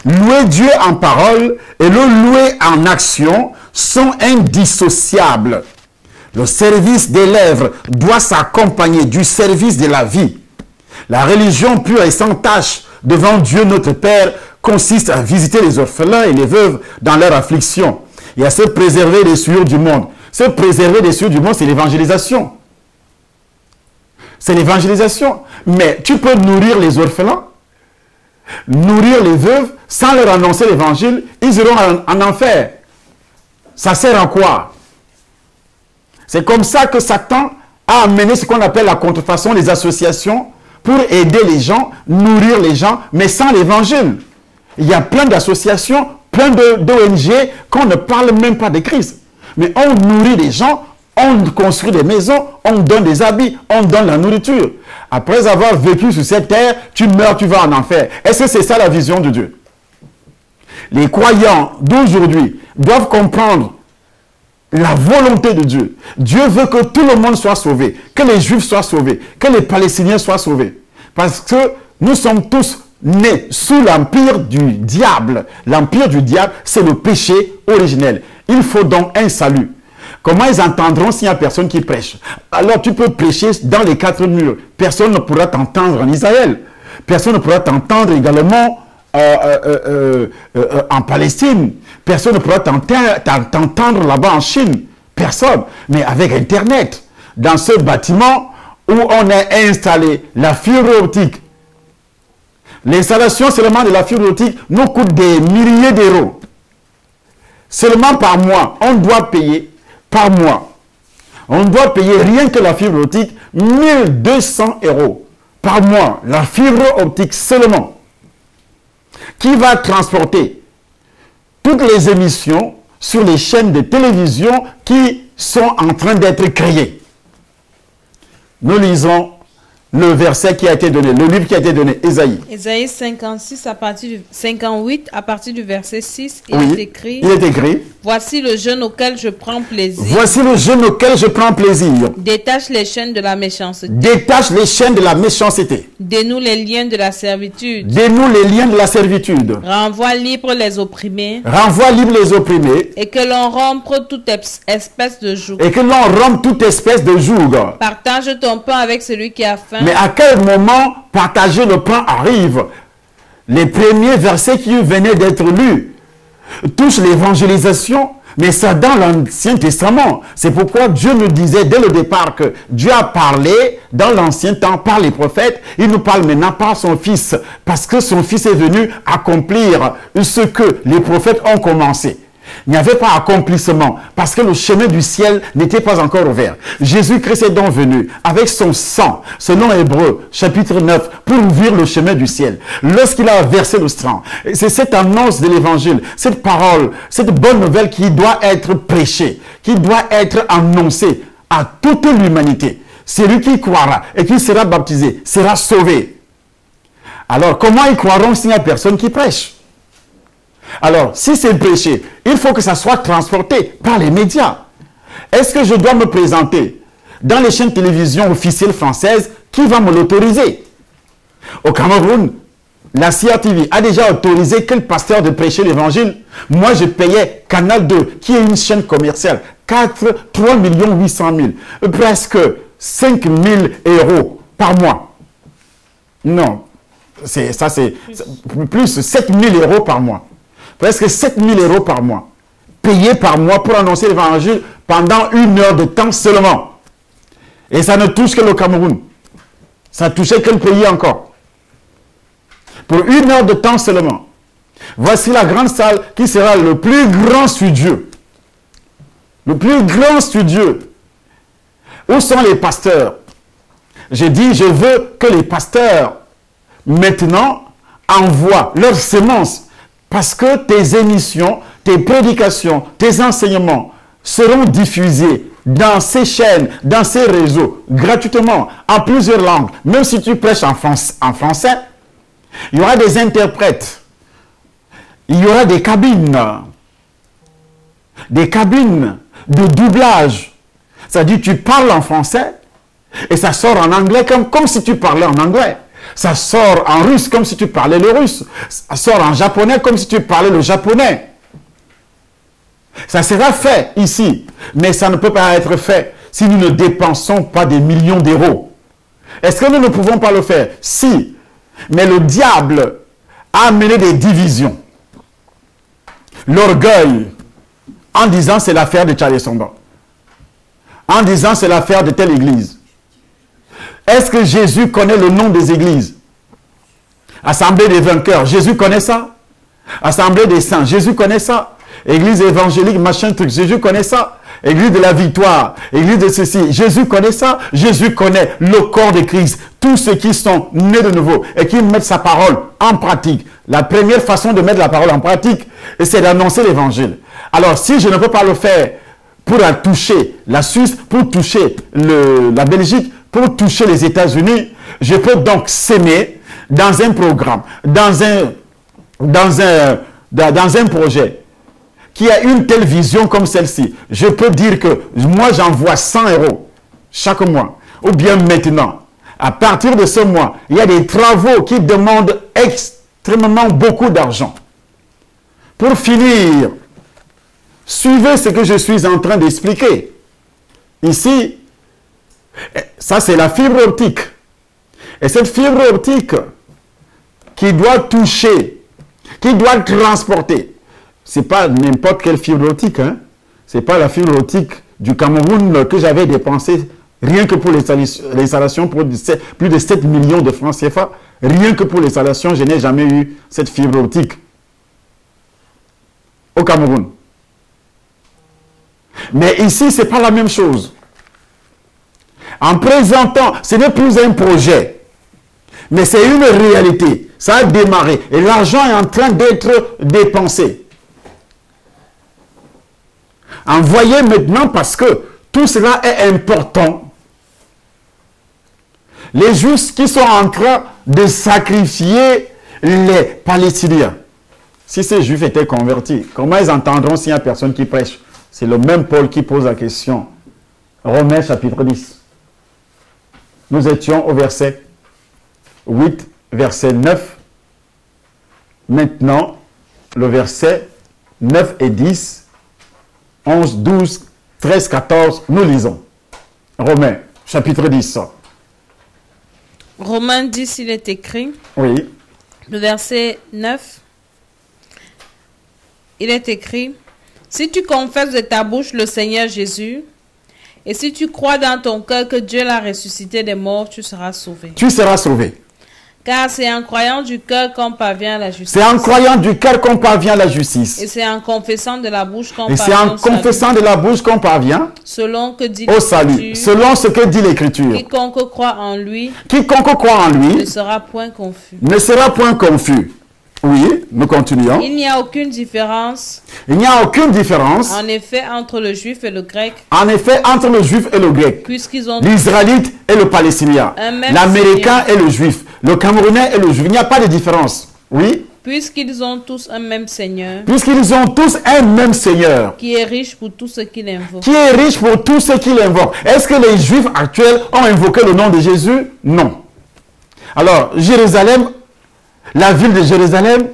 Louer Dieu en parole et le louer en action sont indissociables. Le service des lèvres doit s'accompagner du service de la vie. La religion pure et sans tache devant Dieu notre Père consiste à visiter les orphelins et les veuves dans leur affliction et à se préserver des souillures du monde. Se préserver des souillures du monde, c'est l'évangélisation. C'est l'évangélisation. Mais tu peux nourrir les orphelins, nourrir les veuves, sans leur annoncer l'évangile, ils iront en enfer. Ça sert à quoi? C'est comme ça que Satan a amené ce qu'on appelle la contrefaçon, les associations, pour aider les gens, nourrir les gens, mais sans l'évangile. Il y a plein d'associations, plein d'ONG qu'on ne parle même pas de Christ. Mais on nourrit les gens, on construit des maisons, on donne des habits, on donne la nourriture. Après avoir vécu sur cette terre, tu meurs, tu vas en enfer. Est-ce que c'est ça la vision de Dieu? Les croyants d'aujourd'hui doivent comprendre la volonté de Dieu. Dieu veut que tout le monde soit sauvé, que les Juifs soient sauvés, que les Palestiniens soient sauvés. Parce que nous sommes tous nés sous l'empire du diable. L'empire du diable, c'est le péché originel. Il faut donc un salut. Comment ils entendront s'il n'y a personne qui prêche? Alors tu peux prêcher dans les 4 murs. Personne ne pourra t'entendre en Israël. Personne ne pourra t'entendre également en Palestine. Personne ne pourra t'entendre là-bas en Chine. Personne. Mais avec Internet, dans ce bâtiment où on a installé la fibre optique, l'installation seulement de la fibre optique nous coûte des milliers d'euros. Seulement par mois, on doit payer par mois. On doit payer rien que la fibre optique 1200 euros par mois. La fibre optique seulement. Qui va transporter toutes les émissions sur les chaînes de télévision qui sont en train d'être créées. Nous lisons le verset qui a été donné, le livre qui a été donné, Ésaïe. Ésaïe 56 à partir du 58 à partir du verset 6, il est écrit. Voici le jeûne auquel je prends plaisir. Voici le jeûne auquel je prends plaisir. Détache les chaînes de la méchanceté. Détache les chaînes de la méchanceté. Dénoue les liens de la servitude. Dénoue les liens de la servitude. Renvoie libre les opprimés. Renvoie libre les opprimés. Et que l'on rompe toute espèce de joug. Et que l'on rompe toute espèce de joug. Partage ton pain avec celui qui a faim. Mais à quel moment partager le pain arrive? Les premiers versets qui venaient d'être lus touchent l'évangélisation, mais ça dans l'Ancien Testament. C'est pourquoi Dieu nous disait dès le départ que Dieu a parlé dans l'Ancien temps par les prophètes. Il nous parle maintenant par son Fils, parce que son Fils est venu accomplir ce que les prophètes ont commencé. Il n'y avait pas accomplissement parce que le chemin du ciel n'était pas encore ouvert. Jésus-Christ est donc venu avec son sang, selon Hébreux, chapitre 9, pour ouvrir le chemin du ciel. Lorsqu'il a versé le sang, c'est cette annonce de l'évangile, cette parole, cette bonne nouvelle qui doit être prêchée, qui doit être annoncée à toute l'humanité. Celui qui croira et qui sera baptisé sera sauvé. Alors, comment ils croiront s'il n'y a personne qui prêche? Alors, si c'est prêché, il faut que ça soit transporté par les médias. Est-ce que je dois me présenter dans les chaînes de télévision officielles françaises? Qui va me l'autoriser? Au Cameroun, la CRTV a déjà autorisé quel pasteur de prêcher l'évangile? Moi, je payais Canal 2, qui est une chaîne commerciale, 3 800 000, presque 5 000 euros par mois. Non, c'est plus 7 000 euros par mois. Presque 7 000 euros par mois, payés par mois pour annoncer l'évangile pendant 1 heure de temps seulement. Et ça ne touche que le Cameroun. Ça touchait quel pays encore? Pour 1 heure de temps seulement. Voici la grande salle qui sera le plus grand studio. Le plus grand studio. Où sont les pasteurs? J'ai dit, je veux que les pasteurs, maintenant, envoient leurs semences. Parce que tes émissions, tes prédications, tes enseignements seront diffusés dans ces chaînes, dans ces réseaux, gratuitement, en plusieurs langues. Même si tu prêches en français, il y aura des interprètes. Il y aura des cabines de doublage. C'est-à-dire tu parles en français et ça sort en anglais comme si tu parlais en anglais. Ça sort en russe comme si tu parlais le russe. Ça sort en japonais comme si tu parlais le japonais. Ça sera fait ici, mais ça ne peut pas être fait si nous ne dépensons pas des millions d'euros. Est-ce que nous ne pouvons pas le faire? Si. Mais le diable a amené des divisions. L'orgueil, en disant c'est l'affaire de Charles Somba. En disant c'est l'affaire de telle église. Est-ce que Jésus connaît le nom des églises? Assemblée des vainqueurs, Jésus connaît ça. Assemblée des saints, Jésus connaît ça. Église évangélique, machin truc, Jésus connaît ça. Église de la victoire, église de ceci, Jésus connaît ça. Jésus connaît le corps de Christ. Tous ceux qui sont nés de nouveau et qui mettent sa parole en pratique. La première façon de mettre la parole en pratique, c'est d'annoncer l'évangile. Alors, si je ne peux pas le faire pour toucher la Suisse, pour toucher la Belgique, pour toucher les États-Unis, je peux donc s'aimer dans un programme, dans un projet qui a une telle vision comme celle-ci, je peux dire que moi, j'envoie 100 € chaque mois. Ou bien maintenant, à partir de ce mois, il y a des travaux qui demandent extrêmement beaucoup d'argent. Pour finir, suivez ce que je suis en train d'expliquer. Ici, ça c'est la fibre optique. Et cette fibre optique qui doit toucher, qui doit transporter, ce n'est pas n'importe quelle fibre optique. Hein? Ce n'est pas la fibre optique du Cameroun que j'avais dépensé rien que pour l'installation pour plus de 7 millions de francs CFA. Rien que pour l'installation, je n'ai jamais eu cette fibre optique au Cameroun. Mais ici, ce n'est pas la même chose. En présentant, ce n'est plus un projet, mais c'est une réalité. Ça a démarré et l'argent est en train d'être dépensé. Envoyez maintenant parce que tout cela est important. Les Juifs qui sont en train de sacrifier les Palestiniens. Si ces Juifs étaient convertis, comment ils entendront s'il n'y a personne qui prêche? C'est le même Paul qui pose la question. Romains chapitre 10. Nous étions au verset 8, verset 9. Maintenant, le verset 9 et 10, 11, 12, 13, 14, nous lisons. Romains chapitre 10. Romains 10, il est écrit. Oui. Le verset 9. Il est écrit, si tu confesses de ta bouche le Seigneur Jésus, et si tu crois dans ton cœur que Dieu l'a ressuscité des morts, tu seras sauvé. Tu seras sauvé. Car c'est en croyant du cœur qu'on parvient à la justice. C'est en croyant du cœur qu'on parvient à la justice. Et c'est en confessant de la bouche qu'on parvient. Et c'est en confessant de la bouche qu'on parvient au salut. Selon ce que dit l'Écriture. Quiconque croit en lui. Quiconque croit en lui ne sera point confus. Ne sera point confus. Oui, nous continuons. Il n'y a aucune différence. Il n'y a aucune différence. En effet, entre le juif et le grec. En effet, entre le juif et le grec. Puisqu'ils ont l'Israélite et le Palestinien. L'Américain et le juif. Le Camerounais et le juif. Il n'y a pas de différence. Oui. Puisqu'ils ont tous un même Seigneur. Puisqu'ils ont tous un même Seigneur. Qui est riche pour tous ceux qui l'invoquent. Qui est riche pour tous ceux qui l'invoquent. Est-ce que les Juifs actuels ont invoqué le nom de Jésus? Non. Alors, Jérusalem, la ville de Jérusalem,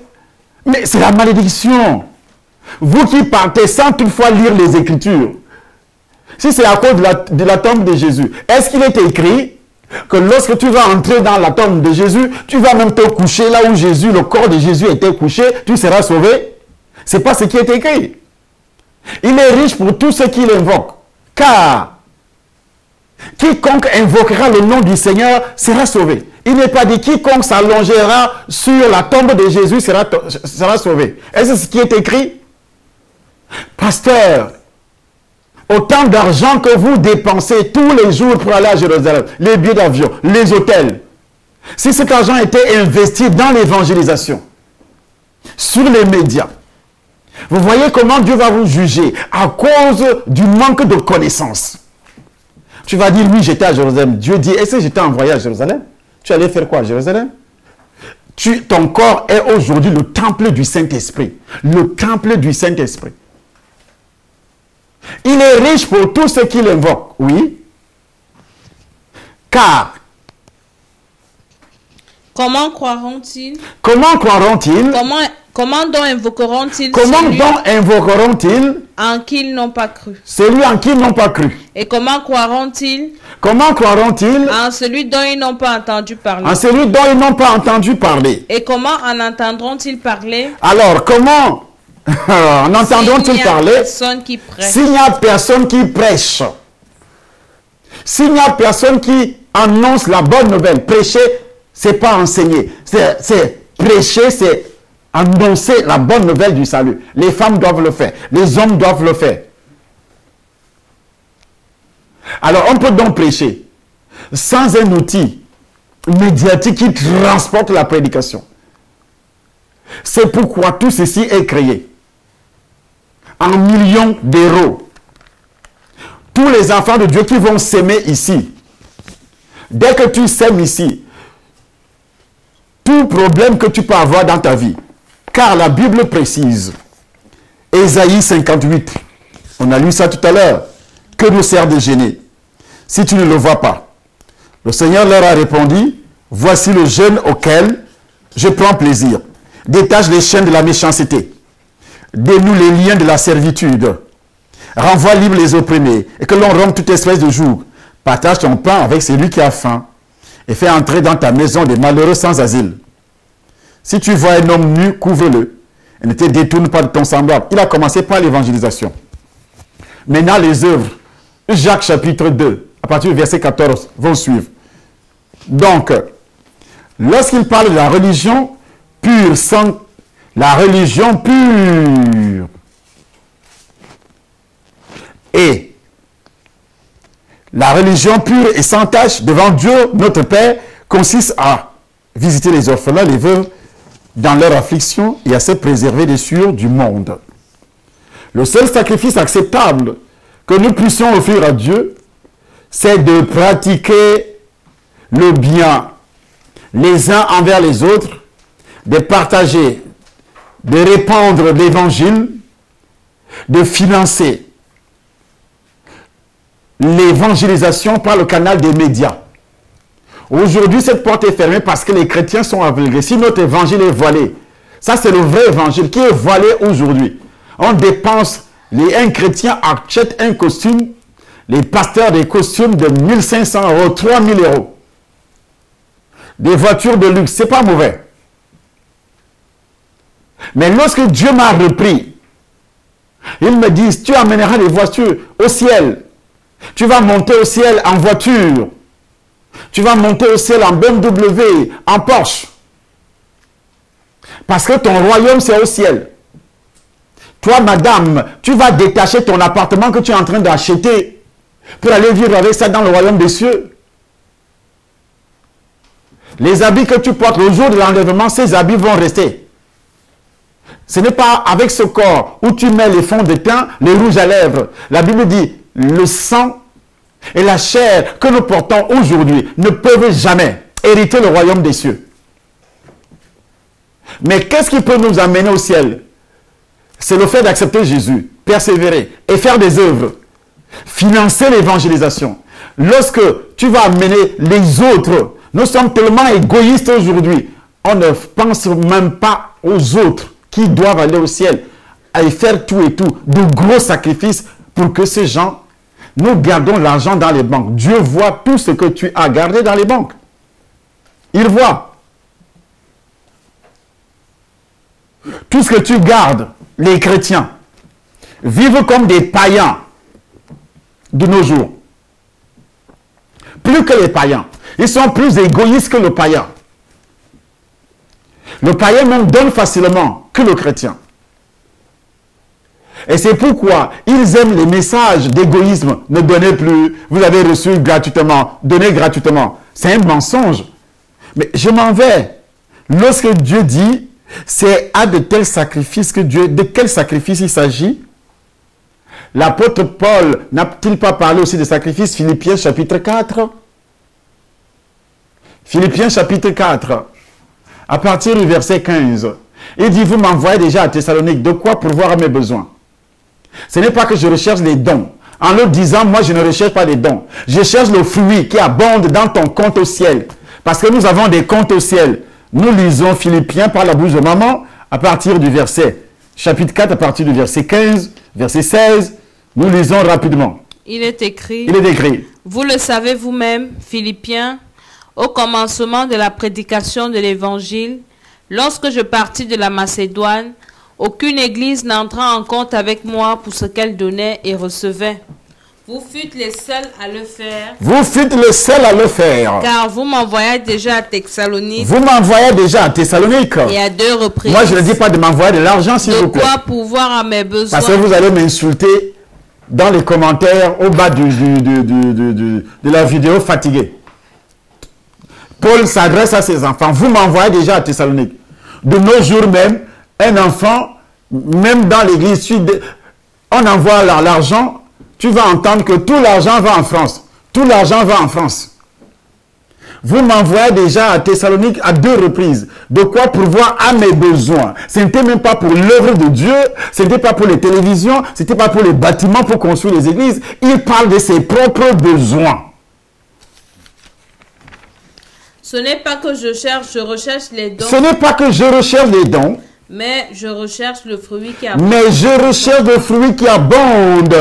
mais c'est la malédiction. Vous qui partez sans toutefois lire les Écritures, si c'est à cause de la tombe de Jésus, est-ce qu'il est écrit que lorsque tu vas entrer dans la tombe de Jésus, tu vas même te coucher là où Jésus, le corps de Jésus était couché, tu seras sauvé? C'est pas ce qui est écrit. Il est riche pour tous ceux qui l'invoquent, car quiconque invoquera le nom du Seigneur sera sauvé. Il n'est pas dit quiconque s'allongera sur la tombe de Jésus sera sauvé. Est-ce ce qui est écrit? Pasteur, autant d'argent que vous dépensez tous les jours pour aller à Jérusalem, les billets d'avion, les hôtels, si cet argent était investi dans l'évangélisation, sur les médias, vous voyez comment Dieu va vous juger à cause du manque de connaissances. Tu vas dire, oui, j'étais à Jérusalem. Dieu dit, est-ce que j'étais envoyé à Jérusalem? Tu allais faire quoi à Jérusalem? Ton corps est aujourd'hui le temple du Saint-Esprit. Le temple du Saint-Esprit. Il est riche pour tous ceux qui l'invoquent. Oui. Car. Comment croiront-ils? Comment croiront-ils? Comment donc invoqueront-ils? Comment donc invoqueront-ils? En qui ils n'ont pas cru. Celui en qui ils n'ont pas cru. Et comment croiront-ils? Comment croiront-ils? En celui dont ils n'ont pas entendu parler. En celui dont ils n'ont pas entendu parler. Et comment en entendront-ils parler? Alors, comment en entendront-ils parler? S'il n'y a personne qui prêche. S'il n'y a personne qui annonce la bonne nouvelle. Prêcher, c'est pas enseigner. C'est prêcher, c'est annoncer la bonne nouvelle du salut. Les femmes doivent le faire. Les hommes doivent le faire. Alors, on peut donc prêcher sans un outil médiatique qui transporte la prédication. C'est pourquoi tout ceci est créé. En millions d'euros. Tous les enfants de Dieu qui vont s'aimer ici. Dès que tu sèmes ici, tout problème que tu peux avoir dans ta vie, car la Bible précise, Ésaïe 58. On a lu ça tout à l'heure. Que nous sert de gêner si tu ne le vois pas? Le Seigneur leur a répondu, voici le jeûne auquel je prends plaisir. Détache les chaînes de la méchanceté. Dénoue les liens de la servitude. Renvoie libre les opprimés et que l'on rompe toute espèce de joug. Partage ton pain avec celui qui a faim et fais entrer dans ta maison des malheureux sans asile. Si tu vois un homme nu, couvre-le et ne te détourne pas de ton semblable. Il a commencé par l'évangélisation. Maintenant, les œuvres. Jacques chapitre 2, à partir du verset 14, vont suivre. Donc, lorsqu'il parle de la religion pure, sans la religion pure et la religion pure et sans tache devant Dieu, notre Père, consiste à visiter les orphelins, les veuves, dans leur affliction et à se préserver des souillures du monde. Le seul sacrifice acceptable que nous puissions offrir à Dieu, c'est de pratiquer le bien les uns envers les autres, de partager, de répandre l'évangile, de financer l'évangélisation par le canal des médias. Aujourd'hui, cette porte est fermée parce que les chrétiens sont aveuglés. Si notre évangile est voilé, ça c'est le vrai évangile qui est voilé aujourd'hui. On dépense, un chrétien achète un costume, les pasteurs des costumes de 1500 €, 3000 €. Des voitures de luxe, c'est pas mauvais. Mais lorsque Dieu m'a repris, il me dit, tu amèneras des voitures au ciel. Tu vas monter au ciel en voiture. Tu vas monter au ciel en BMW, en Porsche. Parce que ton royaume, c'est au ciel. Toi, madame, tu vas détacher ton appartement que tu es en train d'acheter pour aller vivre avec ça dans le royaume des cieux. Les habits que tu portes le jour de l'enlèvement, ces habits vont rester. Ce n'est pas avec ce corps où tu mets les fonds de teint, les rouges à lèvres. La Bible dit, le sang et la chair que nous portons aujourd'hui ne peuvent jamais hériter le royaume des cieux. Mais qu'est-ce qui peut nous amener au ciel? C'est le fait d'accepter Jésus, persévérer et faire des œuvres. Financer l'évangélisation. Lorsque tu vas amener les autres, nous sommes tellement égoïstes aujourd'hui, on ne pense même pas aux autres qui doivent aller au ciel, à y faire tout et tout, de gros sacrifices pour que ces gens, nous gardons l'argent dans les banques. Dieu voit tout ce que tu as gardé dans les banques. Il voit. Tout ce que tu gardes, les chrétiens, vivent comme des païens de nos jours. Plus que les païens. Ils sont plus égoïstes que le païen. Le païen même donne facilement que le chrétien. Et c'est pourquoi ils aiment les messages d'égoïsme. Ne donnez plus, vous avez reçu gratuitement, donnez gratuitement. C'est un mensonge. Mais je m'en vais. Lorsque Dieu dit, c'est à de tels sacrifices que Dieu, de quel sacrifice il s'agit? L'apôtre Paul n'a-t-il pas parlé aussi de sacrifices? Philippiens chapitre 4. Philippiens chapitre 4, à partir du verset 15. Il dit, vous m'envoyez déjà à Thessalonique, de quoi pourvoir à mes besoins? Ce n'est pas que je recherche les dons. En le disant, moi je ne recherche pas les dons. Je cherche le fruit qui abonde dans ton compte au ciel. Parce que nous avons des comptes au ciel. Nous lisons Philippiens par la bouche de maman, à partir du verset, chapitre 4, à partir du verset 15, verset 16. Nous lisons rapidement. Il est écrit. Vous le savez vous-même, Philippiens, au commencement de la prédication de l'Évangile, lorsque je partis de la Macédoine, aucune église n'entra en compte avec moi pour ce qu'elle donnait et recevait. Vous fûtes les seuls à le faire. Vous fûtes les seuls à le faire. Car vous m'envoyez déjà à Thessalonique. Vous m'envoyez déjà à Thessalonique. Et à 2 reprises. Moi, je ne dis pas de m'envoyer de l'argent, s'il vous plaît. De quoi pourvoir à mes besoins. Parce que vous allez m'insulter dans les commentaires au bas de la vidéo fatiguée. Paul s'adresse à ses enfants. Vous m'envoyez déjà à Thessalonique. De nos jours même, un enfant, même dans l'église, on envoie l'argent. Tu vas entendre que tout l'argent va en France. Tout l'argent va en France. Vous m'envoyez déjà à Thessalonique à 2 reprises. De quoi pourvoir à mes besoins. Ce n'était même pas pour l'œuvre de Dieu. Ce n'était pas pour les télévisions. Ce n'était pas pour les bâtiments pour construire les églises. Il parle de ses propres besoins. Ce n'est pas que je recherche les dons. Ce n'est pas que je recherche les dons. Mais je recherche le fruit qui abonde. Mais je recherche le fruit qui abonde.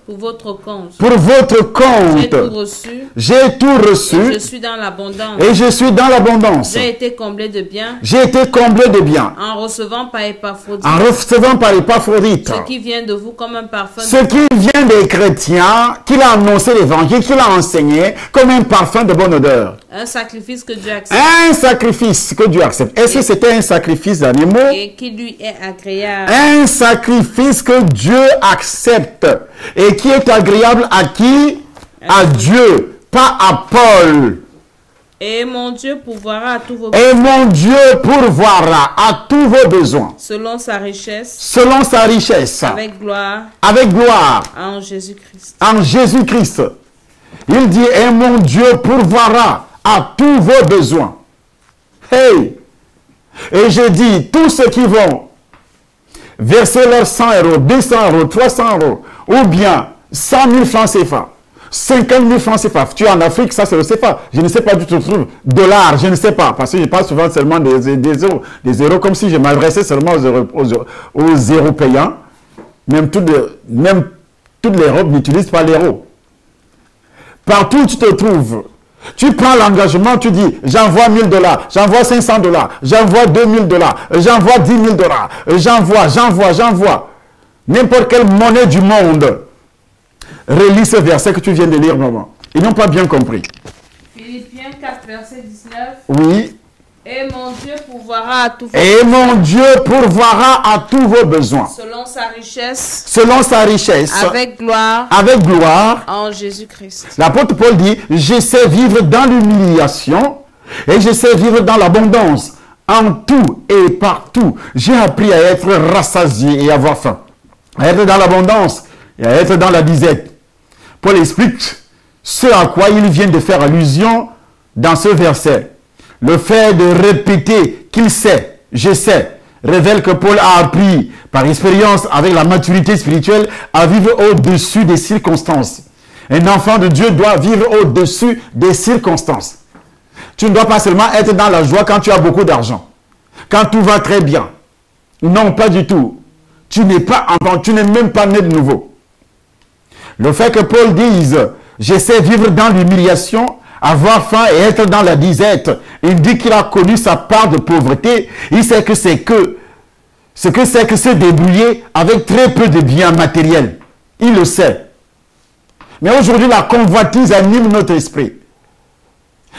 Pour votre compte. Pour votre compte. J'ai tout reçu. J'ai tout reçu. Et je suis dans l'abondance. Et je suis dans l'abondance. J'ai été comblé de biens. J'ai été comblé de biens. En recevant par Épaphrodite. En recevant par Épaphrodite. Ce qui vient de vous comme un parfum. Ce qui vient des chrétiens, qu'il a annoncé l'évangile, qu'il a enseigné comme un parfum de bonne odeur. Un sacrifice que Dieu accepte. Un sacrifice que Dieu accepte. Est-ce que c'était un sacrifice d'animaux? Et qui lui est agréable. Un sacrifice que Dieu accepte. Et qui est agréable à qui? À Dieu, pas à Paul. Et mon Dieu pourvoira à tous vos besoins. Et mon Dieu pourvoira à tous vos besoins. Selon sa richesse. Selon sa richesse. Avec gloire. Avec gloire. En Jésus-Christ. En Jésus-Christ. Il dit, et mon Dieu pourvoira à tous vos besoins. Hey! Et je dis, tous ceux qui vont verser leurs 100 euros, 200 euros, 300 euros, ou bien 100 000 francs CFA, 50 000 francs CFA. Tu es en Afrique, ça c'est le CFA. Je ne sais pas du tout, dollars, je ne sais pas, parce que je parle souvent seulement des euros, comme si je m'adressais seulement aux Européens. Même toute l'Europe n'utilise pas l'euro. Partout où tu te trouves, tu prends l'engagement, tu dis, j'envoie 1000 $, j'envoie 500 $, j'envoie 2000 $, j'envoie 10 000 $, j'envoie. N'importe quelle monnaie du monde. Relis ce verset que tu viens de lire, maman. Ils n'ont pas bien compris. Philippiens 4, verset 19. Oui. Et mon Dieu pourvoira à tous vos besoins. Et mon Dieu pourvoira à tous vos besoins. Selon sa richesse. Selon sa richesse. Avec gloire. Avec gloire. En Jésus-Christ. L'apôtre Paul dit, je sais vivre dans l'humiliation et je sais vivre dans l'abondance. En tout et partout, j'ai appris à être rassasié et avoir faim. À être dans l'abondance et à être dans la disette. Paul explique ce à quoi il vient de faire allusion dans ce verset. Le fait de répéter qu'il sait, je sais, révèle que Paul a appris par expérience avec la maturité spirituelle à vivre au-dessus des circonstances. Un enfant de Dieu doit vivre au-dessus des circonstances. Tu ne dois pas seulement être dans la joie quand tu as beaucoup d'argent, quand tout va très bien. Non, pas du tout. Tu n'es pas enfant, tu n'es même pas né de nouveau. Le fait que Paul dise, j'essaie de vivre dans l'humiliation, avoir faim et être dans la disette, il dit qu'il a connu sa part de pauvreté, il sait que c'est que se débrouiller avec très peu de biens matériels. Il le sait. Mais aujourd'hui, la convoitise anime notre esprit.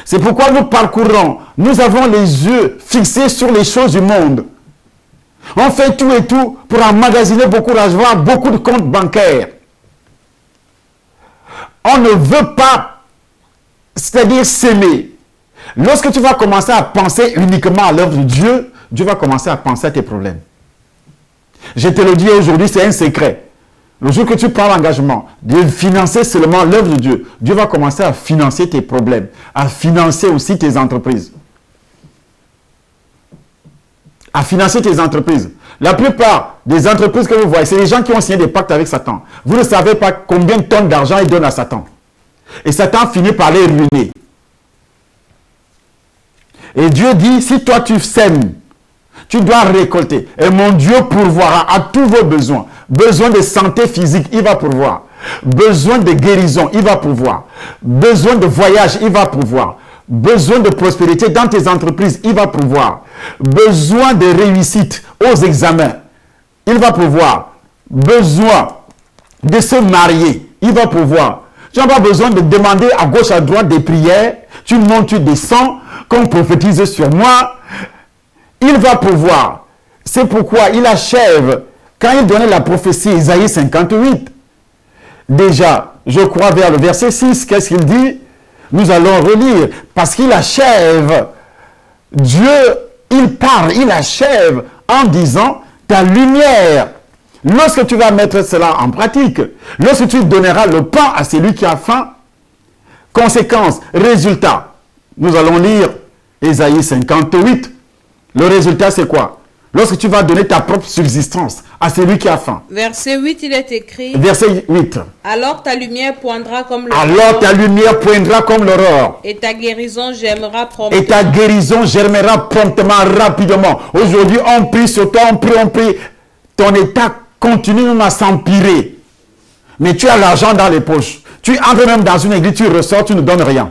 C'est pourquoi nous parcourons, nous avons les yeux fixés sur les choses du monde. On fait tout et tout pour emmagasiner beaucoup d'argent, beaucoup de comptes bancaires. On ne veut pas, c'est-à-dire s'aimer. Lorsque tu vas commencer à penser uniquement à l'œuvre de Dieu, Dieu va commencer à penser à tes problèmes. Je te le dis aujourd'hui, c'est un secret. Le jour que tu prends l'engagement de financer seulement l'œuvre de Dieu, Dieu va commencer à financer tes problèmes, à financer aussi tes entreprises. À financer tes entreprises. La plupart des entreprises que vous voyez, c'est les gens qui ont signé des pactes avec Satan. Vous ne savez pas combien de tonnes d'argent ils donnent à Satan. Et Satan finit par les ruiner. Et Dieu dit, si toi tu sèmes, tu dois récolter. Et mon Dieu pourvoira à tous vos besoins. Besoin de santé physique, il va pourvoir. Besoin de guérison, il va pourvoir. Besoin de voyage, il va pourvoir. Besoin de prospérité dans tes entreprises, il va pourvoir. Besoin de réussite aux examens, il va pourvoir. Besoin de se marier, il va pourvoir. Tu n'as pas besoin de demander à gauche, à droite des prières. Tu montes, tu descends, qu'on prophétise sur moi. Il va pourvoir. C'est pourquoi il achève, quand il donnait la prophétie, Isaïe 58. Déjà, je crois vers le verset 6, qu'est-ce qu'il dit? Nous allons relire, parce qu'il achève. Dieu, il parle, il achève en disant, ta lumière, lorsque tu vas mettre cela en pratique, lorsque tu donneras le pain à celui qui a faim, conséquence, résultat, Nous allons lire Ésaïe 58. Le résultat, c'est quoi? Lorsque tu vas donner ta propre subsistance à celui qui a faim. Verset 8, il est écrit. Verset 8. Alors ta lumière poindra comme l'aurore. Alors ta lumière poindra comme l'aurore. Et ta guérison germera promptement. Et ta guérison germera promptement, rapidement. Aujourd'hui, on prie sur toi, on prie. Ton état continue même à s'empirer. Mais tu as l'argent dans les poches. Tu entres même dans une église, tu ressors, tu ne donnes rien.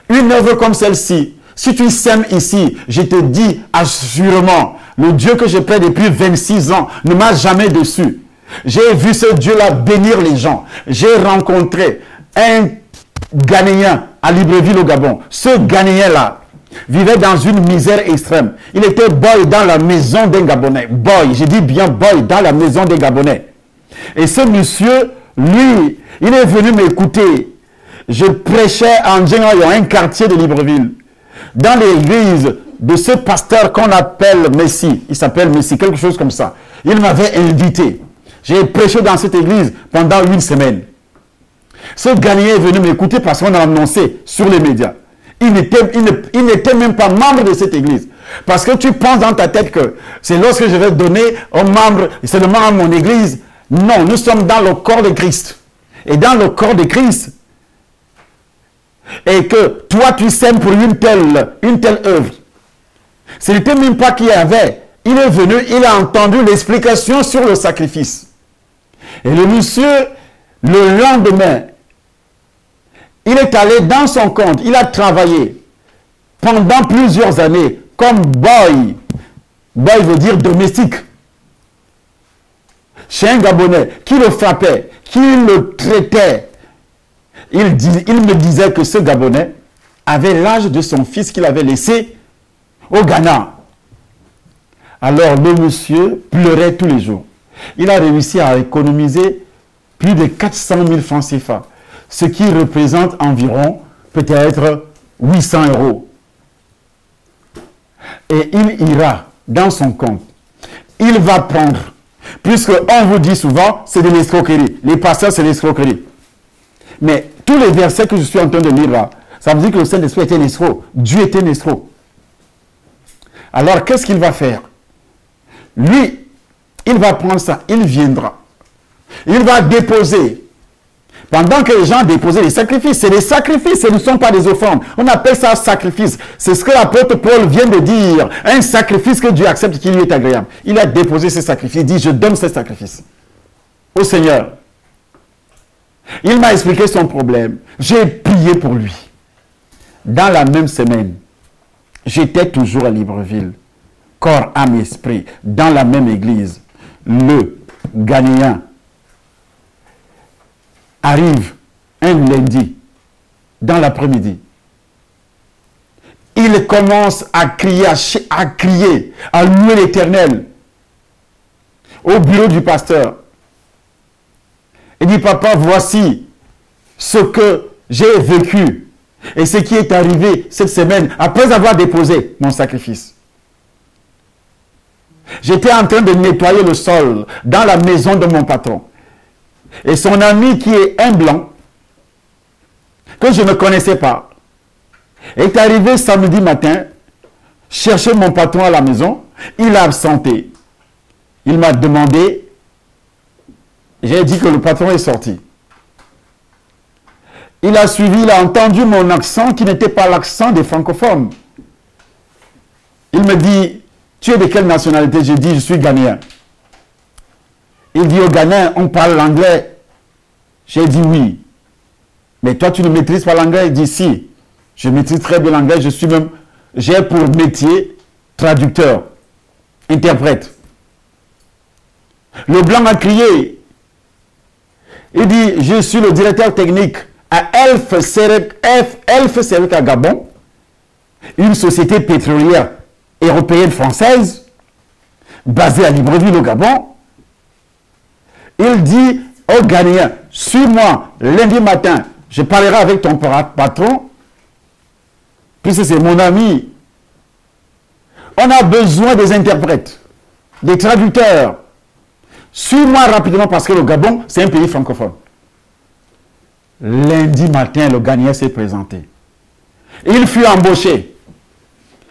Une œuvre comme celle-ci, si tu sèmes ici, je te dis assurément, le Dieu que je prie depuis 26 ans ne m'a jamais déçu. J'ai vu ce Dieu-là bénir les gens. J'ai rencontré un Ghanéen à Libreville au Gabon. Ce Ghanéen-là vivait dans une misère extrême. Il était boy dans la maison d'un Gabonais. Boy, je dis bien boy dans la maison des Gabonais. Et ce monsieur, lui, il est venu m'écouter. Je prêchais en Djengayo, un quartier de Libreville, dans l'église de ce pasteur qu'on appelle Messi. Il s'appelle Messi, quelque chose comme ça. Il m'avait invité. J'ai prêché dans cette église pendant une semaine. Ce Ghanéen est venu m'écouter parce qu'on a annoncé sur les médias. Il n'était même pas membre de cette église. Parce que tu penses dans ta tête que c'est lorsque je vais donner aux membres seulement à mon église. Non, nous sommes dans le corps de Christ. Et dans le corps de Christ, et que toi tu sèmes pour une telle œuvre. Ce n'était même pas qu'il y avait. Il est venu, il a entendu l'explication sur le sacrifice. Et le monsieur, le lendemain, il est allé dans son compte, il a travaillé pendant plusieurs années comme boy. Boy veut dire domestique. Chez un Gabonais qui le frappait, qui le traitait. Il me disait que ce Gabonais avait l'âge de son fils qu'il avait laissé au Ghana. Alors le monsieur pleurait tous les jours. Il a réussi à économiser plus de 400 000 francs CFA, ce qui représente environ peut-être 800 €. Et il ira dans son compte. Il va prendre, puisque on vous dit souvent, c'est de l'escroquerie. Les pasteurs, c'est de l'escroquerie. Mais tous les versets que je suis en train de lire là, ça veut dire que le Saint-Esprit était un escroc. Dieu était un escroc. Alors, qu'est-ce qu'il va faire? Lui, il va prendre ça, il viendra. Il va déposer. Pendant que les gens déposaient les sacrifices, c'est des sacrifices, ce ne sont pas des offrandes. On appelle ça sacrifice. C'est ce que l'apôtre Paul vient de dire. Un sacrifice que Dieu accepte, qui lui est agréable. Il a déposé ses sacrifices. Il dit, je donne ces sacrifices au Seigneur. Il m'a expliqué son problème. J'ai prié pour lui. Dans la même semaine, j'étais toujours à Libreville. Corps, âme, esprit. Dans la même église. Le Ghanéen arrive un lundi, dans l'après-midi. Il commence à crier, à louer l'Éternel au bureau du pasteur. Il dit, papa, voici ce que j'ai vécu et ce qui est arrivé cette semaine après avoir déposé mon sacrifice. J'étais en train de nettoyer le sol dans la maison de mon patron. Et son ami qui est un blanc, que je ne connaissais pas, est arrivé samedi matin, chercher mon patron à la maison. Il a absenté. Il m'a demandé, j'ai dit que le patron est sorti. Il a suivi, il a entendu mon accent qui n'était pas l'accent des francophones. Il me dit, tu es de quelle nationalité? J'ai dit, je suis ghanéen. Il dit, au Ghana, on parle l'anglais. J'ai dit oui. Mais toi, tu ne maîtrises pas l'anglais? Il dit si. Je maîtrise très bien l'anglais. J'ai pour métier traducteur, interprète. Le blanc a crié. Il dit, je suis le directeur technique à Elf Serek à Gabon, une société pétrolière européenne française, basée à Libreville au Gabon. Il dit aux Ghanéens, suis-moi lundi matin, je parlerai avec ton patron, puisque c'est mon ami. On a besoin des interprètes, des traducteurs. Suis-moi rapidement parce que le Gabon, c'est un pays francophone. Lundi matin, le Ghanéen s'est présenté. Il fut embauché.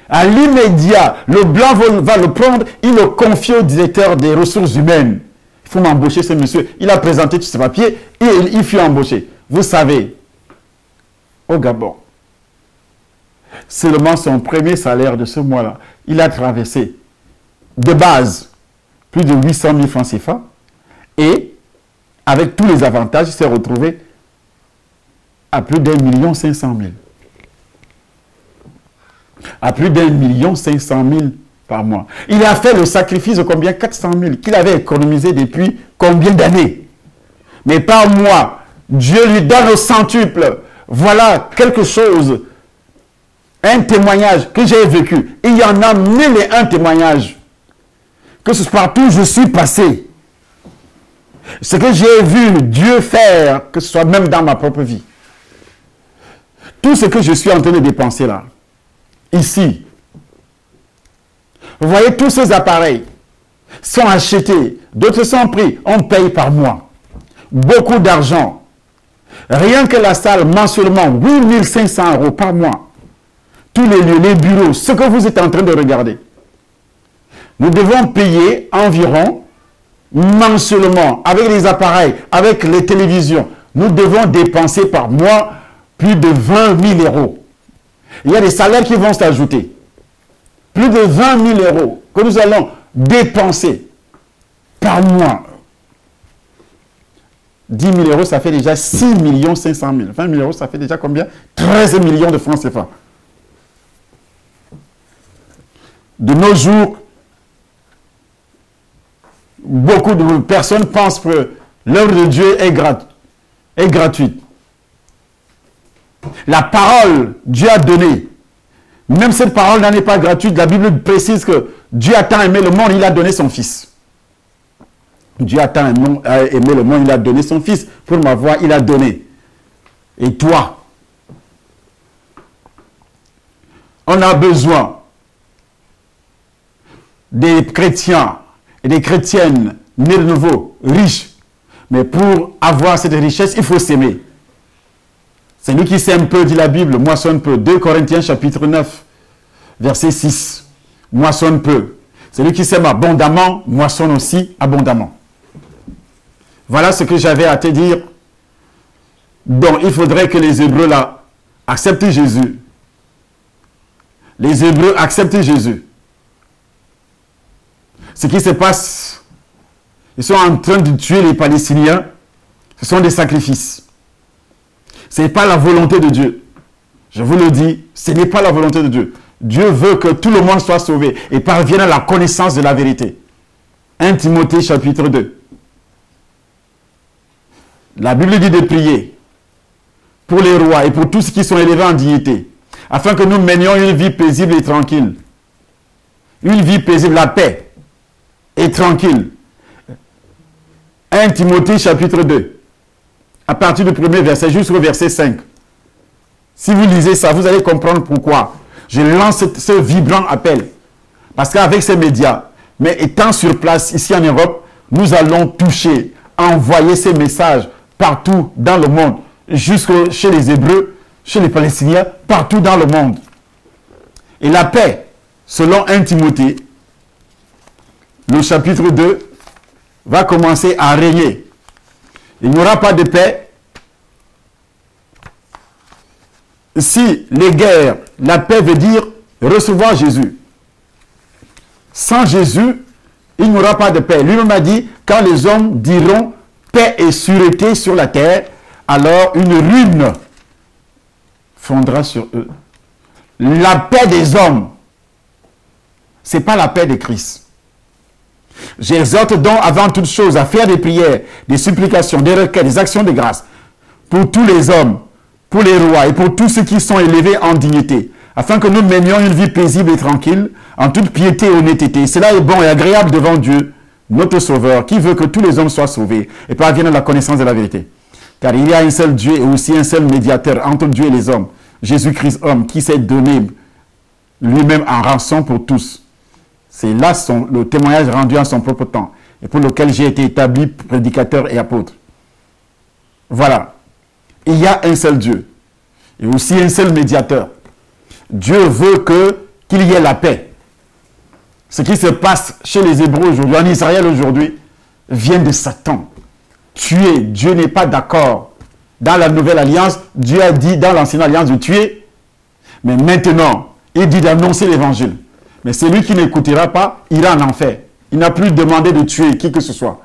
À l'immédiat, le blanc va le prendre, il le confie au directeur des ressources humaines. Il faut m'embaucher ce monsieur. Il a présenté tous ses papiers et il fut embauché. Vous savez, au Gabon, seulement son premier salaire de ce mois-là, il a traversé de base plus de 800 000 francs CFA et avec tous les avantages, il s'est retrouvé à plus d'1 500 000. À plus d'1 500 000 par mois. Il a fait le sacrifice de combien? 400 000 qu'il avait économisé depuis combien d'années? Mais par mois, Dieu lui donne au centuple. Voilà quelque chose, un témoignage que j'ai vécu. Il y en a mille et un témoignages. Que ce soit partout où je suis passé. Ce que j'ai vu Dieu faire, que ce soit même dans ma propre vie. Tout ce que je suis en train de dépenser là, ici, vous voyez, tous ces appareils sont achetés, d'autres sont pris, on paye par mois. Beaucoup d'argent. Rien que la salle, mensuellement, 8 500 € par mois. Tous les lieux, les bureaux, ce que vous êtes en train de regarder. Nous devons payer environ, mensuellement, avec les appareils, avec les télévisions, nous devons dépenser par mois plus de 20 000 €. Il y a des salaires qui vont s'ajouter. Plus de 20 000 € que nous allons dépenser par mois. 10 000 €, ça fait déjà 6 500 000. 20 000 €, ça fait déjà combien? 13 millions de francs CFA. De nos jours, beaucoup de personnes pensent que l'œuvre de Dieu est gratuite. La parole, Dieu a donné. Même cette parole n'en est pas gratuite. La Bible précise que Dieu a tant aimé le monde, il a donné son Fils. Dieu a tant aimé le monde, il a donné son Fils. Pour m'avoir, il a donné. Et toi, on a besoin des chrétiens et des chrétiennes nés de nouveau, riches. Mais pour avoir cette richesse, il faut s'aimer. C'est lui qui sème peu, dit la Bible, moissonne peu. 2 Corinthiens chapitre 9, verset 6. Moissonne peu. C'est lui qui sème abondamment, moissonne aussi abondamment. Voilà ce que j'avais à te dire. Donc, il faudrait que les Hébreux là acceptent Jésus. Les Hébreux acceptent Jésus. Ce qui se passe, ils sont en train de tuer les Palestiniens. Ce sont des sacrifices. Ce n'est pas la volonté de Dieu. Je vous le dis, ce n'est pas la volonté de Dieu. Dieu veut que tout le monde soit sauvé et parvienne à la connaissance de la vérité. 1 Timothée chapitre 2. La Bible dit de prier pour les rois et pour tous ceux qui sont élevés en dignité, afin que nous menions une vie paisible et tranquille. Une vie paisible, la paix et tranquille. 1 Timothée chapitre 2. À partir du premier verset jusqu'au verset 5. Si vous lisez ça, vous allez comprendre pourquoi je lance ce vibrant appel. Parce qu'avec ces médias, mais étant sur place ici en Europe, nous allons toucher, envoyer ces messages partout dans le monde, jusque chez les Hébreux, chez les Palestiniens, partout dans le monde. Et la paix, selon 1 Timothée, le chapitre 2, va commencer à régner. Il n'y aura pas de paix si les guerres, la paix veut dire recevoir Jésus. Sans Jésus, il n'y aura pas de paix. Lui-même a dit, quand les hommes diront paix et sûreté sur la terre, alors une ruine fondra sur eux. La paix des hommes, ce n'est pas la paix de Christ. J'exhorte donc avant toute chose à faire des prières, des supplications, des requêtes, des actions de grâce pour tous les hommes, pour les rois et pour tous ceux qui sont élevés en dignité, afin que nous menions une vie paisible et tranquille, en toute piété et honnêteté. Cela est bon et agréable devant Dieu, notre Sauveur, qui veut que tous les hommes soient sauvés et parviennent à la connaissance de la vérité. Car il y a un seul Dieu et aussi un seul médiateur entre Dieu et les hommes, Jésus-Christ homme, qui s'est donné lui-même en rançon pour tous. C'est là le témoignage rendu en son propre temps et pour lequel j'ai été établi prédicateur et apôtre. Voilà. Il y a un seul Dieu et aussi un seul médiateur Dieu veut qu'il y ait la paix. Ce qui se passe chez les Hébreux aujourd'hui, en Israël aujourd'hui, vient de Satan. Tuer, Dieu n'est pas d'accord. Dans la nouvelle alliance, Dieu a dit dans l'ancienne alliance de tuer. Mais maintenant, il dit d'annoncer l'évangile. Mais celui qui n'écoutera pas, ira en enfer. Il n'a plus demandé de tuer qui que ce soit.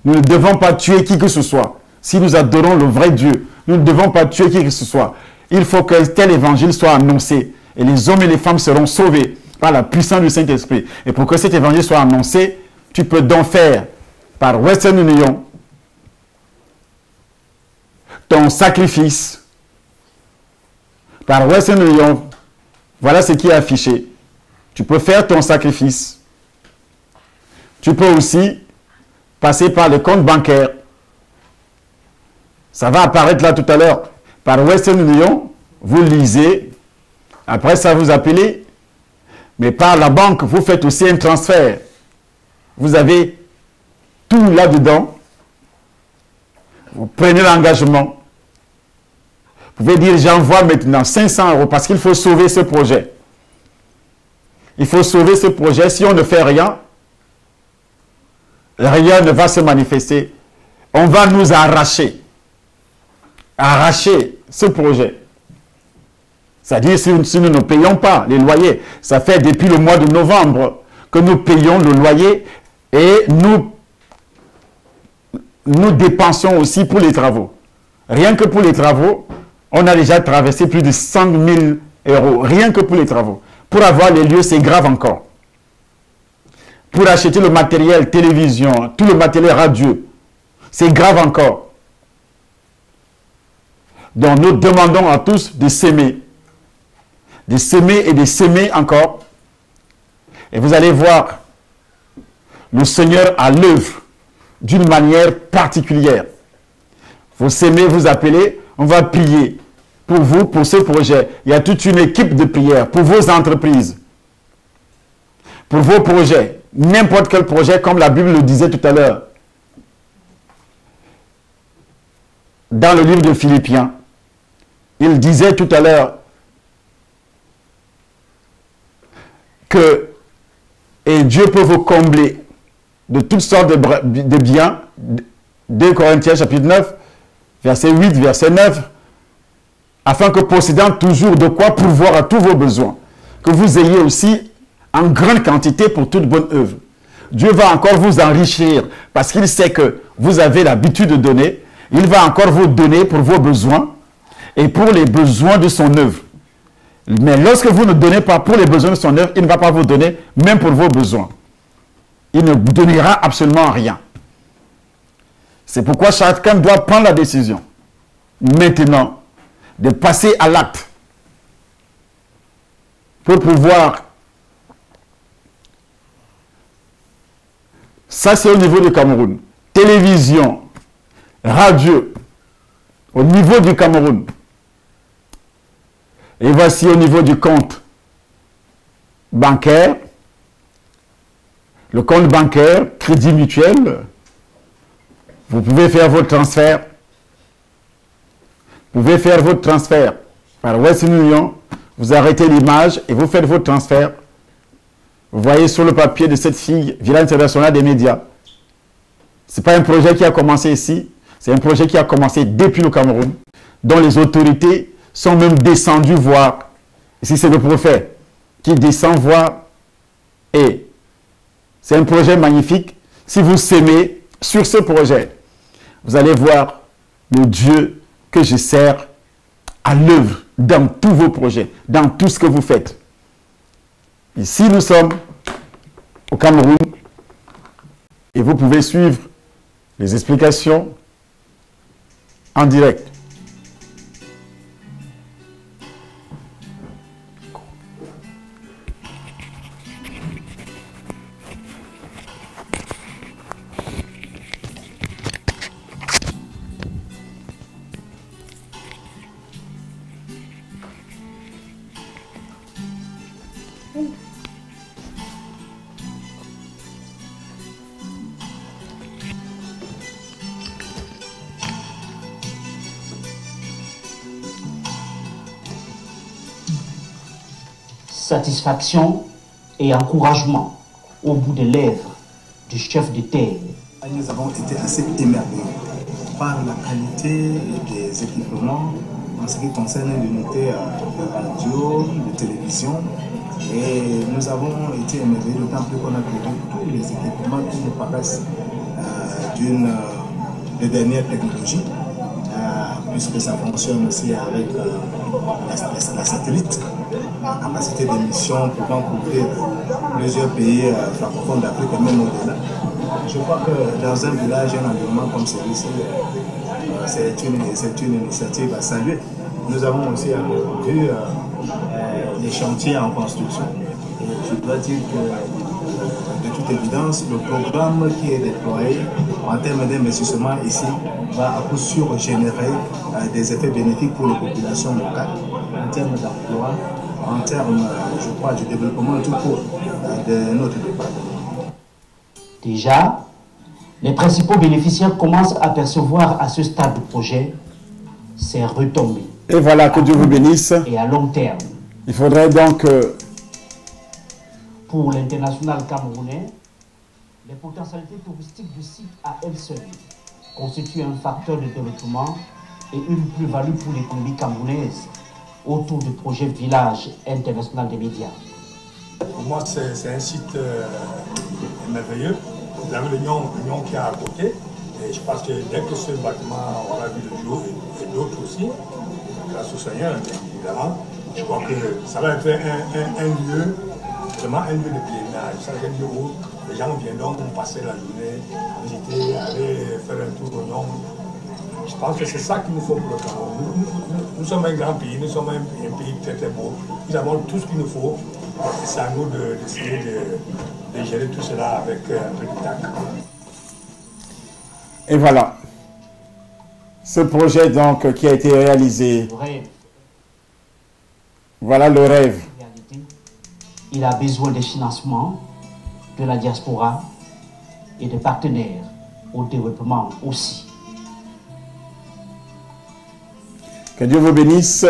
Nous ne devons pas tuer qui que ce soit. Si nous adorons le vrai Dieu, nous ne devons pas tuer qui que ce soit. Il faut que tel évangile soit annoncé. Et les hommes et les femmes seront sauvés par la puissance du Saint-Esprit. Et pour que cet évangile soit annoncé, tu peux donc faire par Western Union ton sacrifice. Par Western Union, voilà ce qui est affiché. Tu peux faire ton sacrifice. Tu peux aussi passer par le compte bancaire. Ça va apparaître là tout à l'heure. Par Western Union, vous lisez. Après ça, vous appelez. Mais par la banque, vous faites aussi un transfert. Vous avez tout là-dedans. Vous prenez l'engagement. Vous pouvez dire, j'envoie maintenant 500 € parce qu'il faut sauver ce projet. Il faut sauver ce projet. Si on ne fait rien, rien ne va se manifester. On va nous arracher. Arracher ce projet. C'est-à-dire, si nous ne payons pas les loyers, ça fait depuis le mois de novembre que nous payons le loyer et nous dépensons aussi pour les travaux. Rien que pour les travaux, on a déjà traversé plus de 100 000 €. Rien que pour les travaux. Pour avoir les lieux, c'est grave encore. Pour acheter le matériel télévision, tout le matériel radio, c'est grave encore. Donc nous demandons à tous de s'aimer. De s'aimer et de s'aimer encore. Et vous allez voir le Seigneur à l'œuvre d'une manière particulière. Vous s'aimez, vous appelez, on va prier pour vous, pour ce projet. Il y a toute une équipe de prière pour vos entreprises, pour vos projets, n'importe quel projet, comme la Bible le disait tout à l'heure. Dans le livre de Philippiens, il disait tout à l'heure que et Dieu peut vous combler de toutes sortes de biens. 2 Corinthiens chapitre 9, verset 8, verset 9, afin que possédant toujours de quoi pourvoir à tous vos besoins, que vous ayez aussi en grande quantité pour toute bonne œuvre. Dieu va encore vous enrichir parce qu'il sait que vous avez l'habitude de donner. Il va encore vous donner pour vos besoins et pour les besoins de son œuvre. Mais lorsque vous ne donnez pas pour les besoins de son œuvre, il ne va pas vous donner même pour vos besoins. Il ne vous donnera absolument rien. C'est pourquoi chacun doit prendre la décision maintenant de passer à l'acte pour pouvoir. Ça, c'est au niveau du Cameroun. Télévision, radio, au niveau du Cameroun. Et voici au niveau du compte bancaire, le compte bancaire, Crédit Mutuel. Vous pouvez faire votre transfert. Vous pouvez faire votre transfert par Western Union. Vous arrêtez l'image et vous faites votre transfert. Vous voyez sur le papier de cette fille, Villa Internationale des médias. Ce n'est pas un projet qui a commencé ici. C'est un projet qui a commencé depuis le Cameroun, dont les autorités sont même descendues voir. Ici, c'est le prophète qui descend voir. Et c'est un projet magnifique. Si vous s'aimez sur ce projet, vous allez voir le Dieu que je sers à l'œuvre dans tous vos projets, dans tout ce que vous faites. Ici, nous sommes au Cameroun et vous pouvez suivre les explications en direct. satisfaction et encouragement au bout des lèvres du chef d'État. Nous avons été assez émerveillés par la qualité des équipements en ce qui concerne l'unité de radio, de télévision. Et nous avons été émerveillés d'autant plus qu'on a trouvé tous les équipements qui nous paraissent de dernière technologie, puisque ça fonctionne aussi avec la satellite, la capacité d'émission pouvant couvrir plusieurs pays francophones d'Afrique et même au-delà. Je crois que dans un village, un environnement comme celui-ci, c'est une initiative à saluer. Nous avons aussi vu les chantiers en construction. Et je dois dire que, de toute évidence, le programme qui est déployé en termes d'investissement ici va à coup sûr générer des effets bénéfiques pour les populations locales, en termes d'emploi, en termes, je crois, du développement tout court de notre département. Déjà, les principaux bénéficiaires commencent à percevoir à ce stade du projet ses retombées. Et voilà, que Dieu vous bénisse. Et à long terme. Il faudrait donc... Pour l'international camerounais, les potentialités touristiques du site à elles seules constituent un facteur de développement et une plus-value pour l'économie camerounaise autour du projet Village international des médias. Pour moi, c'est un site merveilleux. Vous avez l'Union qui est à côté. Et je pense que dès que ce bâtiment aura vu le jour, et d'autres aussi, grâce au Seigneur, évidemment, je crois que ça va être un lieu, vraiment un lieu de pèlerinage. C'est un lieu où les gens viendront passer la journée, visiter, aller faire un tour au nom. Je pense que c'est ça qu'il nous faut pour le Cameroun. Nous sommes un grand pays, nous sommes un pays très très beau. Nous avons tout ce qu'il nous faut. Et c'est à nous d'essayer de gérer tout cela avec un peu de tact. Et voilà. Ce projet donc qui a été réalisé. Voilà le rêve. Il a besoin des financements de la diaspora et des partenaires au développement aussi. Que Dieu vous bénisse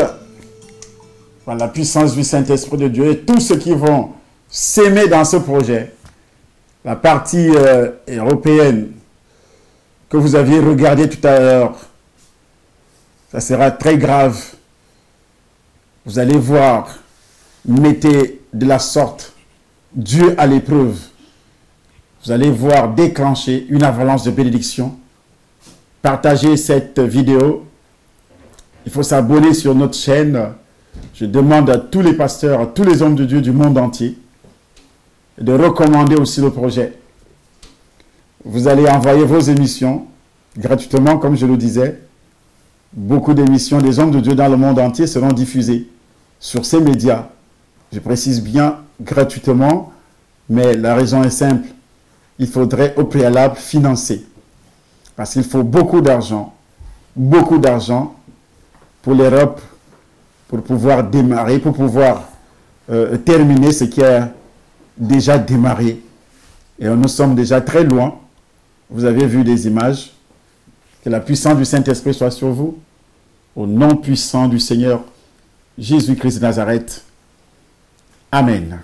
par la puissance du Saint-Esprit de Dieu et tous ceux qui vont s'aimer dans ce projet. La partie européenne que vous aviez regardée tout à l'heure, ça sera très grave. Vous allez voir, mettez de la sorte Dieu à l'épreuve. Vous allez voir déclencher une avalanche de bénédiction. Partagez cette vidéo. Il faut s'abonner sur notre chaîne. Je demande à tous les pasteurs, à tous les hommes de Dieu du monde entier de recommander aussi le projet. Vous allez envoyer vos émissions gratuitement, comme je le disais. Beaucoup d'émissions des hommes de Dieu dans le monde entier seront diffusées sur ces médias. Je précise bien gratuitement, mais la raison est simple. Il faudrait au préalable financer. Parce qu'il faut beaucoup d'argent pour l'Europe, pour pouvoir démarrer, pour pouvoir terminer ce qui a déjà démarré. Et nous sommes déjà très loin. Vous avez vu des images. Que la puissance du Saint-Esprit soit sur vous. Au nom puissant du Seigneur Jésus-Christ de Nazareth. Amen.